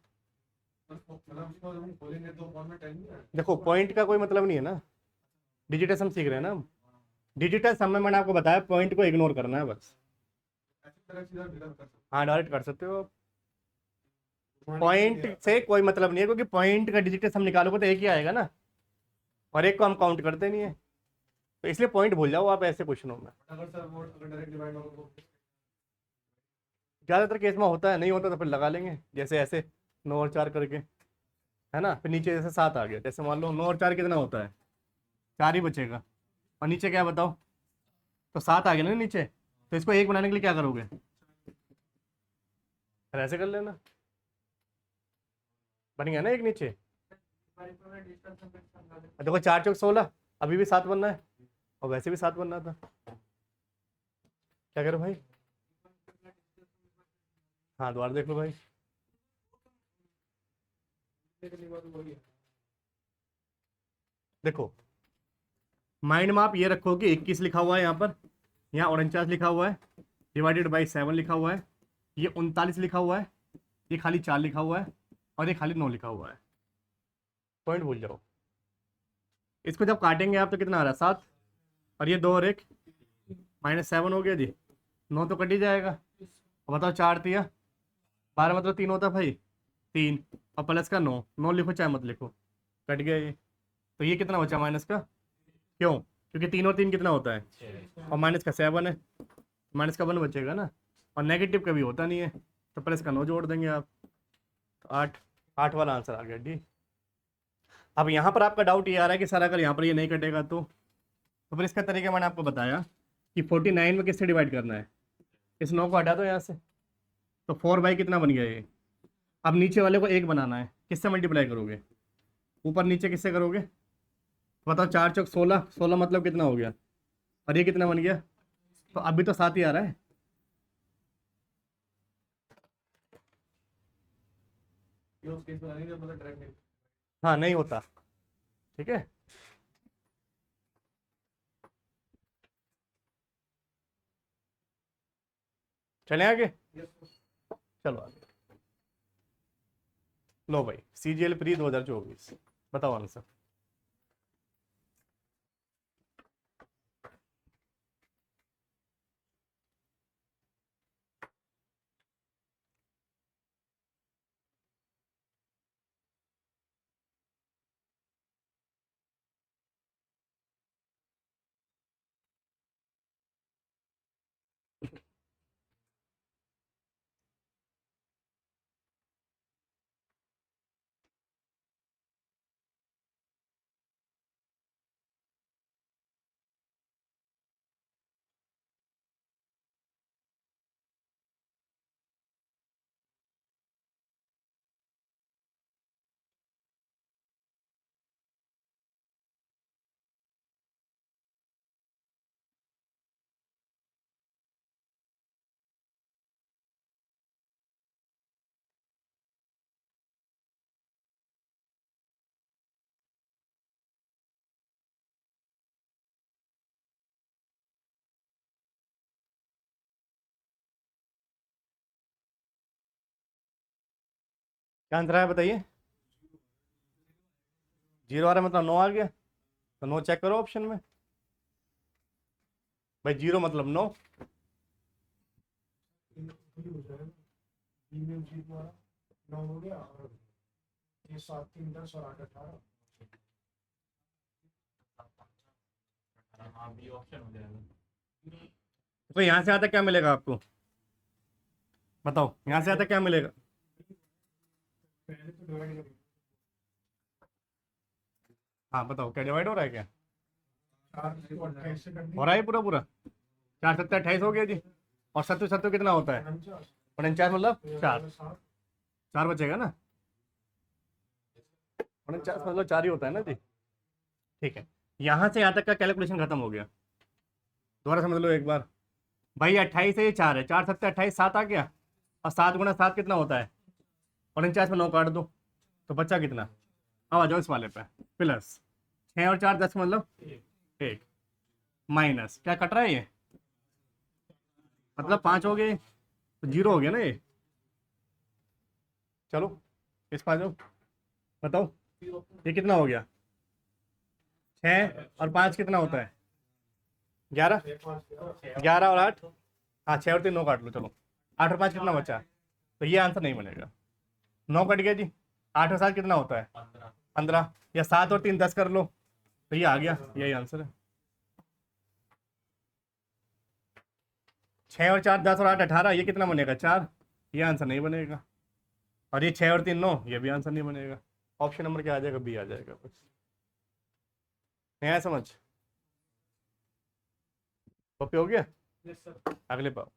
मतलब बोलेंगे तो फॉर्मेट 10 नहीं है। देखो पॉइंट का कोई मतलब नहीं है ना, डिजिटल सम सीख रहे हैं ना हम। डिजिटल सम में मैंने आपको बताया पॉइंट को इग्नोर करना है बस। ऐसी तरह सीधा डिडक्ट कर सकते हाँ डायरेक्ट कर सकते हो। हो। पॉइंट से कोई मतलब नहीं है, क्योंकि पॉइंट का डिजिटल सम निकालोगे तो एक ही आएगा ना, और एक को हम काउंट करते नहीं है, तो इसलिए पॉइंट भूल जाओ आप ऐसे क्वेश्चनों में। अगर सर वो अगर डायरेक्ट डिवाइड होगा तो ज़्यादातर केस में होता है, नहीं होता तो फिर लगा लेंगे, जैसे ऐसे 9 और 4 करके, है ना। फिर नीचे जैसे 7 आ गया, जैसे मान लो 9 और 4 कितना होता है, 4 ही बचेगा, और नीचे क्या बताओ, तो 7 आ गया ना नीचे, तो इसको 1 बनाने के लिए क्या करोगे, फिर ऐसे कर लेना, बन गया ना 1 नीचे। देखो 4 चौक 16, अभी भी 7 बनना है, और वैसे भी 7 बनना था, क्या करो भाई। हाँ दोबारा देख लो भाई। देखो माइंड में आप ये रखो कि 21 लिखा हुआ है यहाँ पर, यहाँ 49 लिखा हुआ है, डिवाइडेड बाई 7 लिखा हुआ है, ये 39 लिखा हुआ है, ये खाली 4 लिखा हुआ है, और ये खाली 9 लिखा हुआ है। पॉइंट भूल जाओ। इसको जब काटेंगे आप तो कितना आ रहा है, 7, और ये 2 और 1 -7 हो गया जी, 9 तो कट ही जाएगा। और बताओ 4 दिया 12, मतलब 3 होता भाई, 3 और प्लस का 9, 9 लिखो चाहे मत लिखो, कट गया ये। तो ये कितना बचा माइनस का, क्यों, क्योंकि 3 और 3 कितना होता है, और माइनस का 7 है, माइनस का 1 बचेगा ना, और नेगेटिव कभी होता नहीं है, तो प्लस का 9 जोड़ देंगे आप, तो 8 वाला आंसर आ गया डी। अब यहाँ पर आपका डाउट ये आ रहा है कि सर अगर यहाँ पर ये नहीं कटेगा तो फिर इसका तरीका मैंने आपको बताया कि 49 में किससे डिवाइड करना है, इस 9 को हटा दो यहाँ से, तो 4 कितना बन गया ये। अब नीचे वाले को 1 बनाना है, किससे मल्टीप्लाई करोगे, ऊपर नीचे किससे करोगे, बताओ 4 चौक 16, 16 मतलब कितना हो गया, और ये कितना बन गया, तो अभी तो 7 ही आ रहा है। ये उस केस में नहीं मतलब डायरेक्ट नहीं। हाँ नहीं होता, ठीक है। चले आगे, चलो आगे। लो भाई CGL प्री 2024, बताओ आंसर। क्या आंसर है बताइए, 0 आ रहा है मतलब 9 आ गया, तो 9 चेक करो ऑप्शन में भाई, 0 मतलब 9। हो गया और ये 7 3 10 और 8 18 हाँ बी ऑप्शन हो जाएगा। तो यहाँ से आता क्या मिलेगा आपको, बताओ यहाँ से आता क्या मिलेगा, पहले तो डिवाइड कर हाँ बताओ क्या डिवाइड हो रहा है, क्या 4 को 28 से कर हो रहा है पूरा पूरा, 4 7 28 हो गया जी, और 7 7 कितना होता है, 49 मतलब 4, 4 बचेगा ना, 49 मतलब 4 ही होता है ना जी, ठीक है। यहाँ से यहाँ तक का कैलकुलेशन खत्म हो गया, दोबारा समझ लो एक बार भाई, 28 है ये 4 है, 4 7 28, 7 आ गया, और 7 गुना 7 कितना होता है, 49 में 9 काट दो, तो बच्चा कितना, अब आ जाओ इस वाले पे, प्लस 6 और 4 10 मतलब 1, माइनस क्या कट रहा है ये, मतलब 5 हो गए, तो 0 हो गया ना ये। चलो इस पर आ जाओ, बताओ ये कितना हो गया, 6 और 5 कितना होता है, 11, 11 और 8, हाँ 6 और 3 9 काट लो, चलो 8 और 5 कितना बचा, तो ये आंसर नहीं बनेगा, 9 कट गया जी, 8 और 7 कितना होता है 15, या 7 और 3 10 कर लो, तो ये आ गया, यही आंसर है। 6 और 4 10 और 8 18, ये कितना बनेगा 4, ये आंसर नहीं बनेगा। और ये 6 और 3 9, ये भी आंसर नहीं बनेगा। ऑप्शन नंबर क्या आ जाएगा, बी आ जाएगा बस। नहीं आया समझ? कॉपी हो गया? Yes sir. अगले पाओ,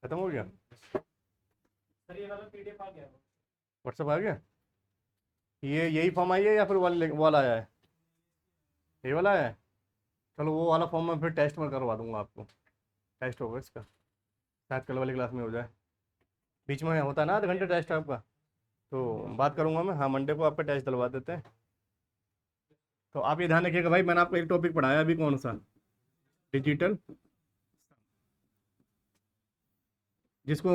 खत्म हो गया? सर ये वाला पीडीएफ आ गया। व्हाट्सअप आ गया? ये यही फॉर्म आई है या फिर वाला आया है? ये वाला आया है? चलो वो वाला फॉर्म मैं फिर टेस्ट में करवा दूंगा आपको, टेस्ट होगा इसका, शायद कल वाली क्लास में हो जाए। बीच में होता है ना आधे घंटे टेस्ट आपका, तो बात करूंगा मैं। हाँ मंडे को आपका टेस्ट दिलवा देते हैं। तो आप ये ध्यान रखिएगा भाई, मैंने आपको एक टॉपिक पढ़ाया अभी, कौन सा, डिजिटल। जिसको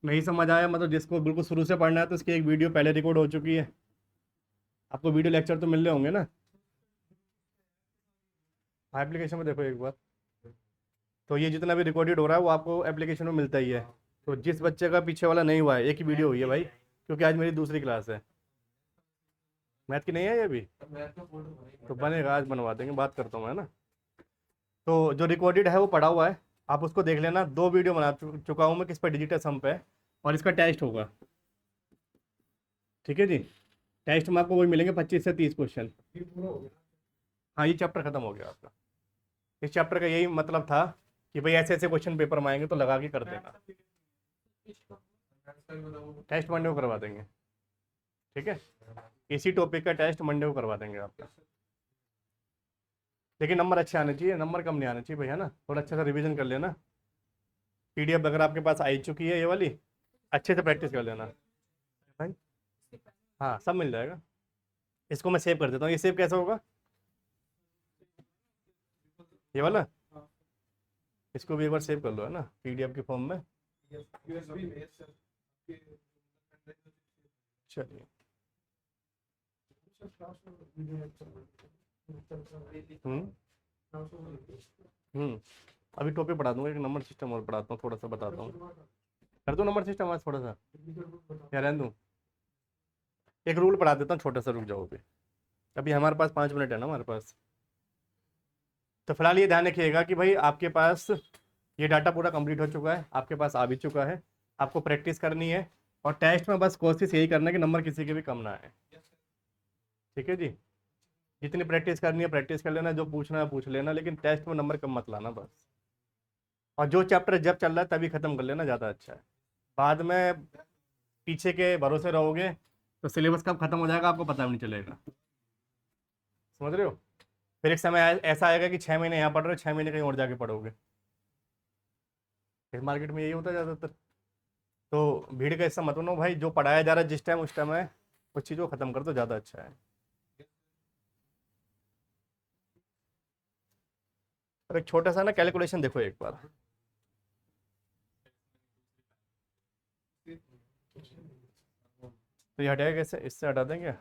नहीं समझ आया, मतलब जिसको बिल्कुल शुरू से पढ़ना है, तो इसकी एक वीडियो पहले रिकॉर्ड हो चुकी है। आपको वीडियो लेक्चर तो मिल रहे होंगे ना, एप्लीकेशन में देखो एक बार। तो ये जितना भी रिकॉर्डेड हो रहा है वो आपको एप्लीकेशन में मिलता ही है। तो जिस बच्चे का पीछे वाला नहीं हुआ है, एक ही वीडियो हुई है भाई, क्योंकि आज मेरी दूसरी क्लास है। मैथ की नहीं है ये अभी, तो बनेगा, आज बनवा देंगे, बात करता हूँ मैं ना। तो जो रिकॉर्डेड है वो पढ़ा हुआ है, आप उसको देख लेना। 2 वीडियो बना चुका हूँ मैं, किस पर, डिजिटल सम पे, और इसका टेस्ट होगा। ठीक है जी, टेस्ट में आपको वही मिलेंगे 25 से 30 क्वेश्चन। ये पूरा हो गया। हाँ ये चैप्टर खत्म हो गया आपका। इस चैप्टर का यही मतलब था कि भाई ऐसे ऐसे क्वेश्चन पेपर में आएंगे तो लगा के कर देना। टेस्ट मंडे को करवा देंगे, ठीक है? इसी टॉपिक का टेस्ट मंडे को करवा देंगे आपका। लेकिन नंबर अच्छे आने चाहिए, नंबर कम नहीं आने चाहिए भैया ना, थोड़ा अच्छे से रिवीजन कर लेना। पीडीएफ अगर आपके पास आई चुकी है ये वाली, अच्छे से प्रैक्टिस कर लेना भाई। हाँ सब मिल जाएगा। इसको मैं सेव कर देता हूँ। ये सेव कैसे होगा, ये वाला? इसको भी एक बार सेव कर लो है ना, पीडीएफ के फॉर्म में। यूएसबी में सर। चलिए, अभी टॉपिक पढ़ा दूंगा, एक नंबर सिस्टम और पढ़ाता हूँ, थोड़ा सा बताता हूँ। कर दो नंबर सिस्टम आज थोड़ा सा, या रहने दूँ? एक रूल पढ़ा देता हूँ छोटा सा, रुक जाओ अभी। अभी हमारे पास 5 मिनट है ना हमारे पास। तो फिलहाल ये ध्यान रखिएगा कि भाई आपके पास ये डाटा पूरा कंप्लीट हो चुका है, आपके पास आ भी चुका है, आपको प्रैक्टिस करनी है, और टेस्ट में बस कोशिश यही करना है कि नंबर किसी के भी कम ना आए। ठीक है जी, जितनी प्रैक्टिस करनी है प्रैक्टिस कर लेना, जो पूछना है पूछ लेना, लेकिन टेस्ट में नंबर कम मत लाना बस। और जो चैप्टर जब चल रहा है तभी ख़त्म कर लेना, ज़्यादा अच्छा है। बाद में पीछे के भरोसे रहोगे तो सिलेबस कब खत्म हो जाएगा आपको पता भी नहीं चलेगा। समझ रहे हो? फिर एक समय ऐसा आएगा कि 6 महीने यहाँ पढ़ रहे हो, 6 महीने कहीं और जाके पढ़ोगे। इस मार्केट में यही होता है ज़्यादातर। तो भीड़ का हिस्सा मत बनो भाई, जो पढ़ाया जा रहा है जिस टाइम उस टाइम है, उस चीज़ को ख़त्म कर दो, ज़्यादा अच्छा है। अब एक छोटा सा ना कैलकुलेशन देखो एक बार। तो ये हटाएगा कैसे, इससे हटा देंगे।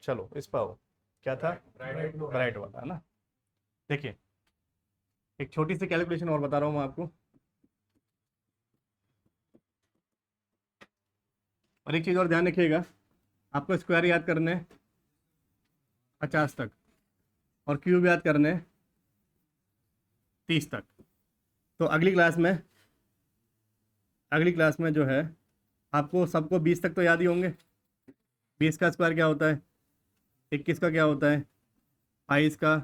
चलो इस पर आओ, क्या था, ब्राइट वाला है ना। देखिए एक छोटी सी कैलकुलेशन और बता रहा हूँ मैं आपको। और एक चीज़ और ध्यान रखिएगा, आपको स्क्वायर याद करने 50 तक, और क्यूब याद करने 30 तक। तो अगली क्लास में जो है आपको सबको 20 तक तो याद ही होंगे। 20 का स्क्वायर क्या होता है, 21 का क्या होता है, 22 का,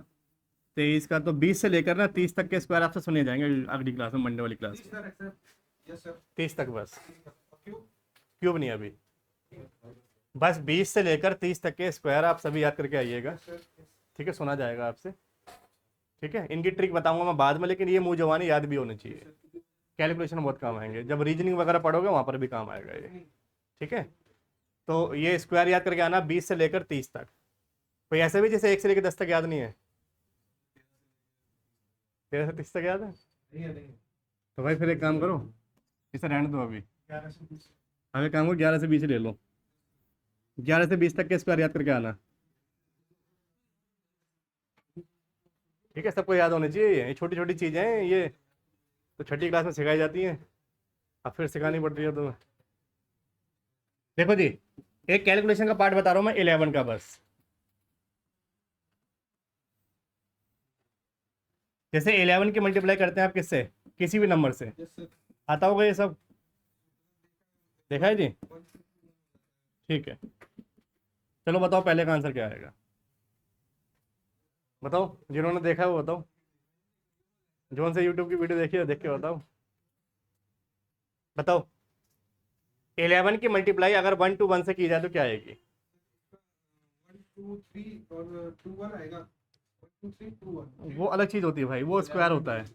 23 का। तो 20 से लेकर ना 30 तक के स्क्वायर आपसे सुने जाएंगे अगली क्लास में, मंडे वाली क्लास में। 30 तक बस, क्यूब नहीं अभी, बस 20 से लेकर 30 तक के स्क्वायर आप सभी याद करके आइएगा। ठीक है, सुना जाएगा आपसे। ठीक है, इनकी ट्रिक बताऊंगा मैं बाद में, लेकिन ये मुंह जवानी याद भी होनी चाहिए। कैलकुलेशन बहुत काम आएंगे, जब रीजनिंग वगैरह पढ़ोगे वहाँ पर भी काम आएगा ये। ठीक है, तो ये स्क्वायर याद करके आना 20 से लेकर 30 तक। कोई ऐसे भी जैसे 1 से लेकर 10 तक याद नहीं है, 13 से 30 तक याद है? तो भाई फिर एक काम करो, इसे रहने दो अभी। अब एक काम करो, 11 से 20 ले लो, 11 से 20 तक के स्क्वायर याद करके आना। ठीक है, सबको याद होनी चाहिए, ये छोटी छोटी चीज़ें हैं, ये तो छठी क्लास में सिखाई जाती हैं, अब फिर सिखानी पड़ रही है तुम्हें। देखो जी, एक कैलकुलेशन का पार्ट बता रहा हूँ मैं 11 का बस। जैसे 11 की मल्टीप्लाई करते हैं आप किससे, किसी भी नंबर से, यस सर आता होगा ये सब, देखा है जी। ठीक है, चलो बताओ पहले का आंसर क्या आएगा, बताओ जिन्होंने देखा है वो बताओ, जोन से यूट्यूब की वीडियो देखी है देख के बताओ। बताओ 11 की मल्टीप्लाई अगर 1 to 1 से की जाए तो क्या आएगी? 1 2 3 और 2 1 आएगा 1 2 3 2 1 वो अलग चीज़ होती है भाई, वो स्क्वायर होता है,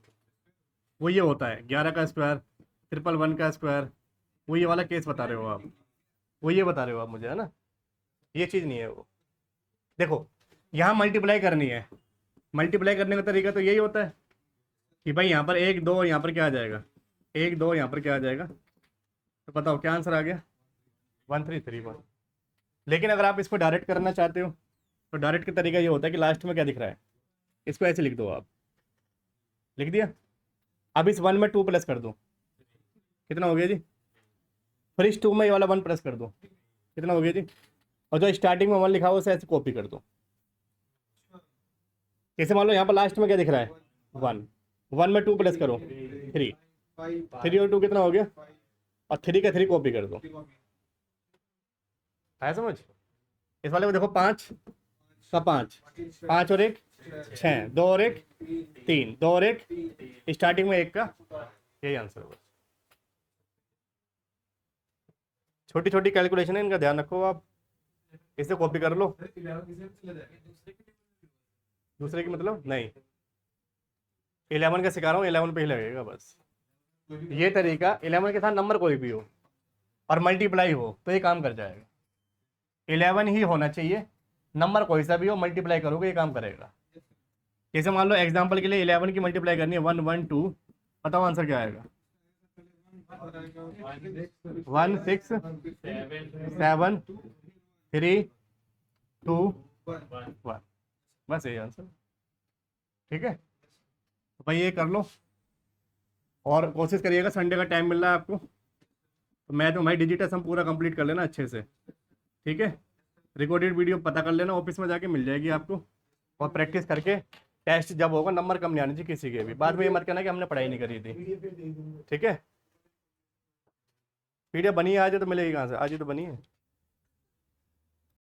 वो ये होता है 11 का स्क्वायर, 111 का स्क्वायर, वो ये वाला केस बता रहे हो आप, वो ये बता रहे हो आप मुझे, है ना, ये चीज़ नहीं है वो। देखो यहाँ मल्टीप्लाई करनी है, मल्टीप्लाई करने का तरीका तो यही होता है कि भाई यहाँ पर 1 2 यहाँ पर क्या आ जाएगा, 1 2 यहाँ पर क्या आ जाएगा, तो बताओ क्या आंसर आ गया, 1331। लेकिन अगर आप इसको डायरेक्ट करना चाहते हो तो डायरेक्ट का तरीका ये होता है कि लास्ट में क्या दिख रहा है, इसको ऐसे लिख दो आप, लिख दिया, अब इस 1 में 2 प्लस कर दो, कितना हो गया जी, फिर इस 2 में ये वाला 1 प्लस कर दो, कितना हो गया जी, और जो स्टार्टिंग में 1 लिखा हुआ उसे ऐसे कॉपी कर दो। जैसे मान लो यहाँ पर लास्ट में क्या दिख रहा है, 1 में 2 प्लस करो 3, 3 और 2 कितना हो गया, और 3 का 3 कॉपी कर दो, आया समझ। इस वाले को देखो 5 का 5, 5 और 1 6, 2 और 1 3, 2 और 1 स्टार्टिंग में 1 का, यही आंसर होगा। छोटी छोटी कैलकुलेशन है, इनका ध्यान रखो आप, इसे कॉपी कर लो। दूसरे की मतलब नहीं, 11 का सिखा रहा हूँ, 11 पे ही लगेगा बस। ये तरीका 11 के साथ नंबर कोई भी हो और मल्टीप्लाई हो तो ये काम कर जाएगा, 11 ही होना चाहिए, नंबर कोई सा भी हो, मल्टीप्लाई करोगे ये काम करेगा। जैसे मान लो एग्जांपल के लिए 11 की मल्टीप्लाई करनी है 1 1 2, बताओ आंसर क्या आएगा, 1 6 7 3 2 1, बस यही आंसर, ठीक है। तो भाई ये कर लो और कोशिश करिएगा, संडे का टाइम मिल रहा है आपको तो मैं तो भाई डिजिटल सम पूरा कंप्लीट कर लेना अच्छे से, ठीक है। रिकॉर्डेड वीडियो पता कर लेना, ऑफिस में जाके मिल जाएगी आपको, और प्रैक्टिस करके टेस्ट जब होगा नंबर कम नहीं आने चाहिए किसी के भी, बाद में ये मत कहना कि हमने पढ़ाई नहीं करी थी, ठीक है। पीडीएफ बनी है आज तो मिलेगी कहाँ से, आज ही तो बनी है।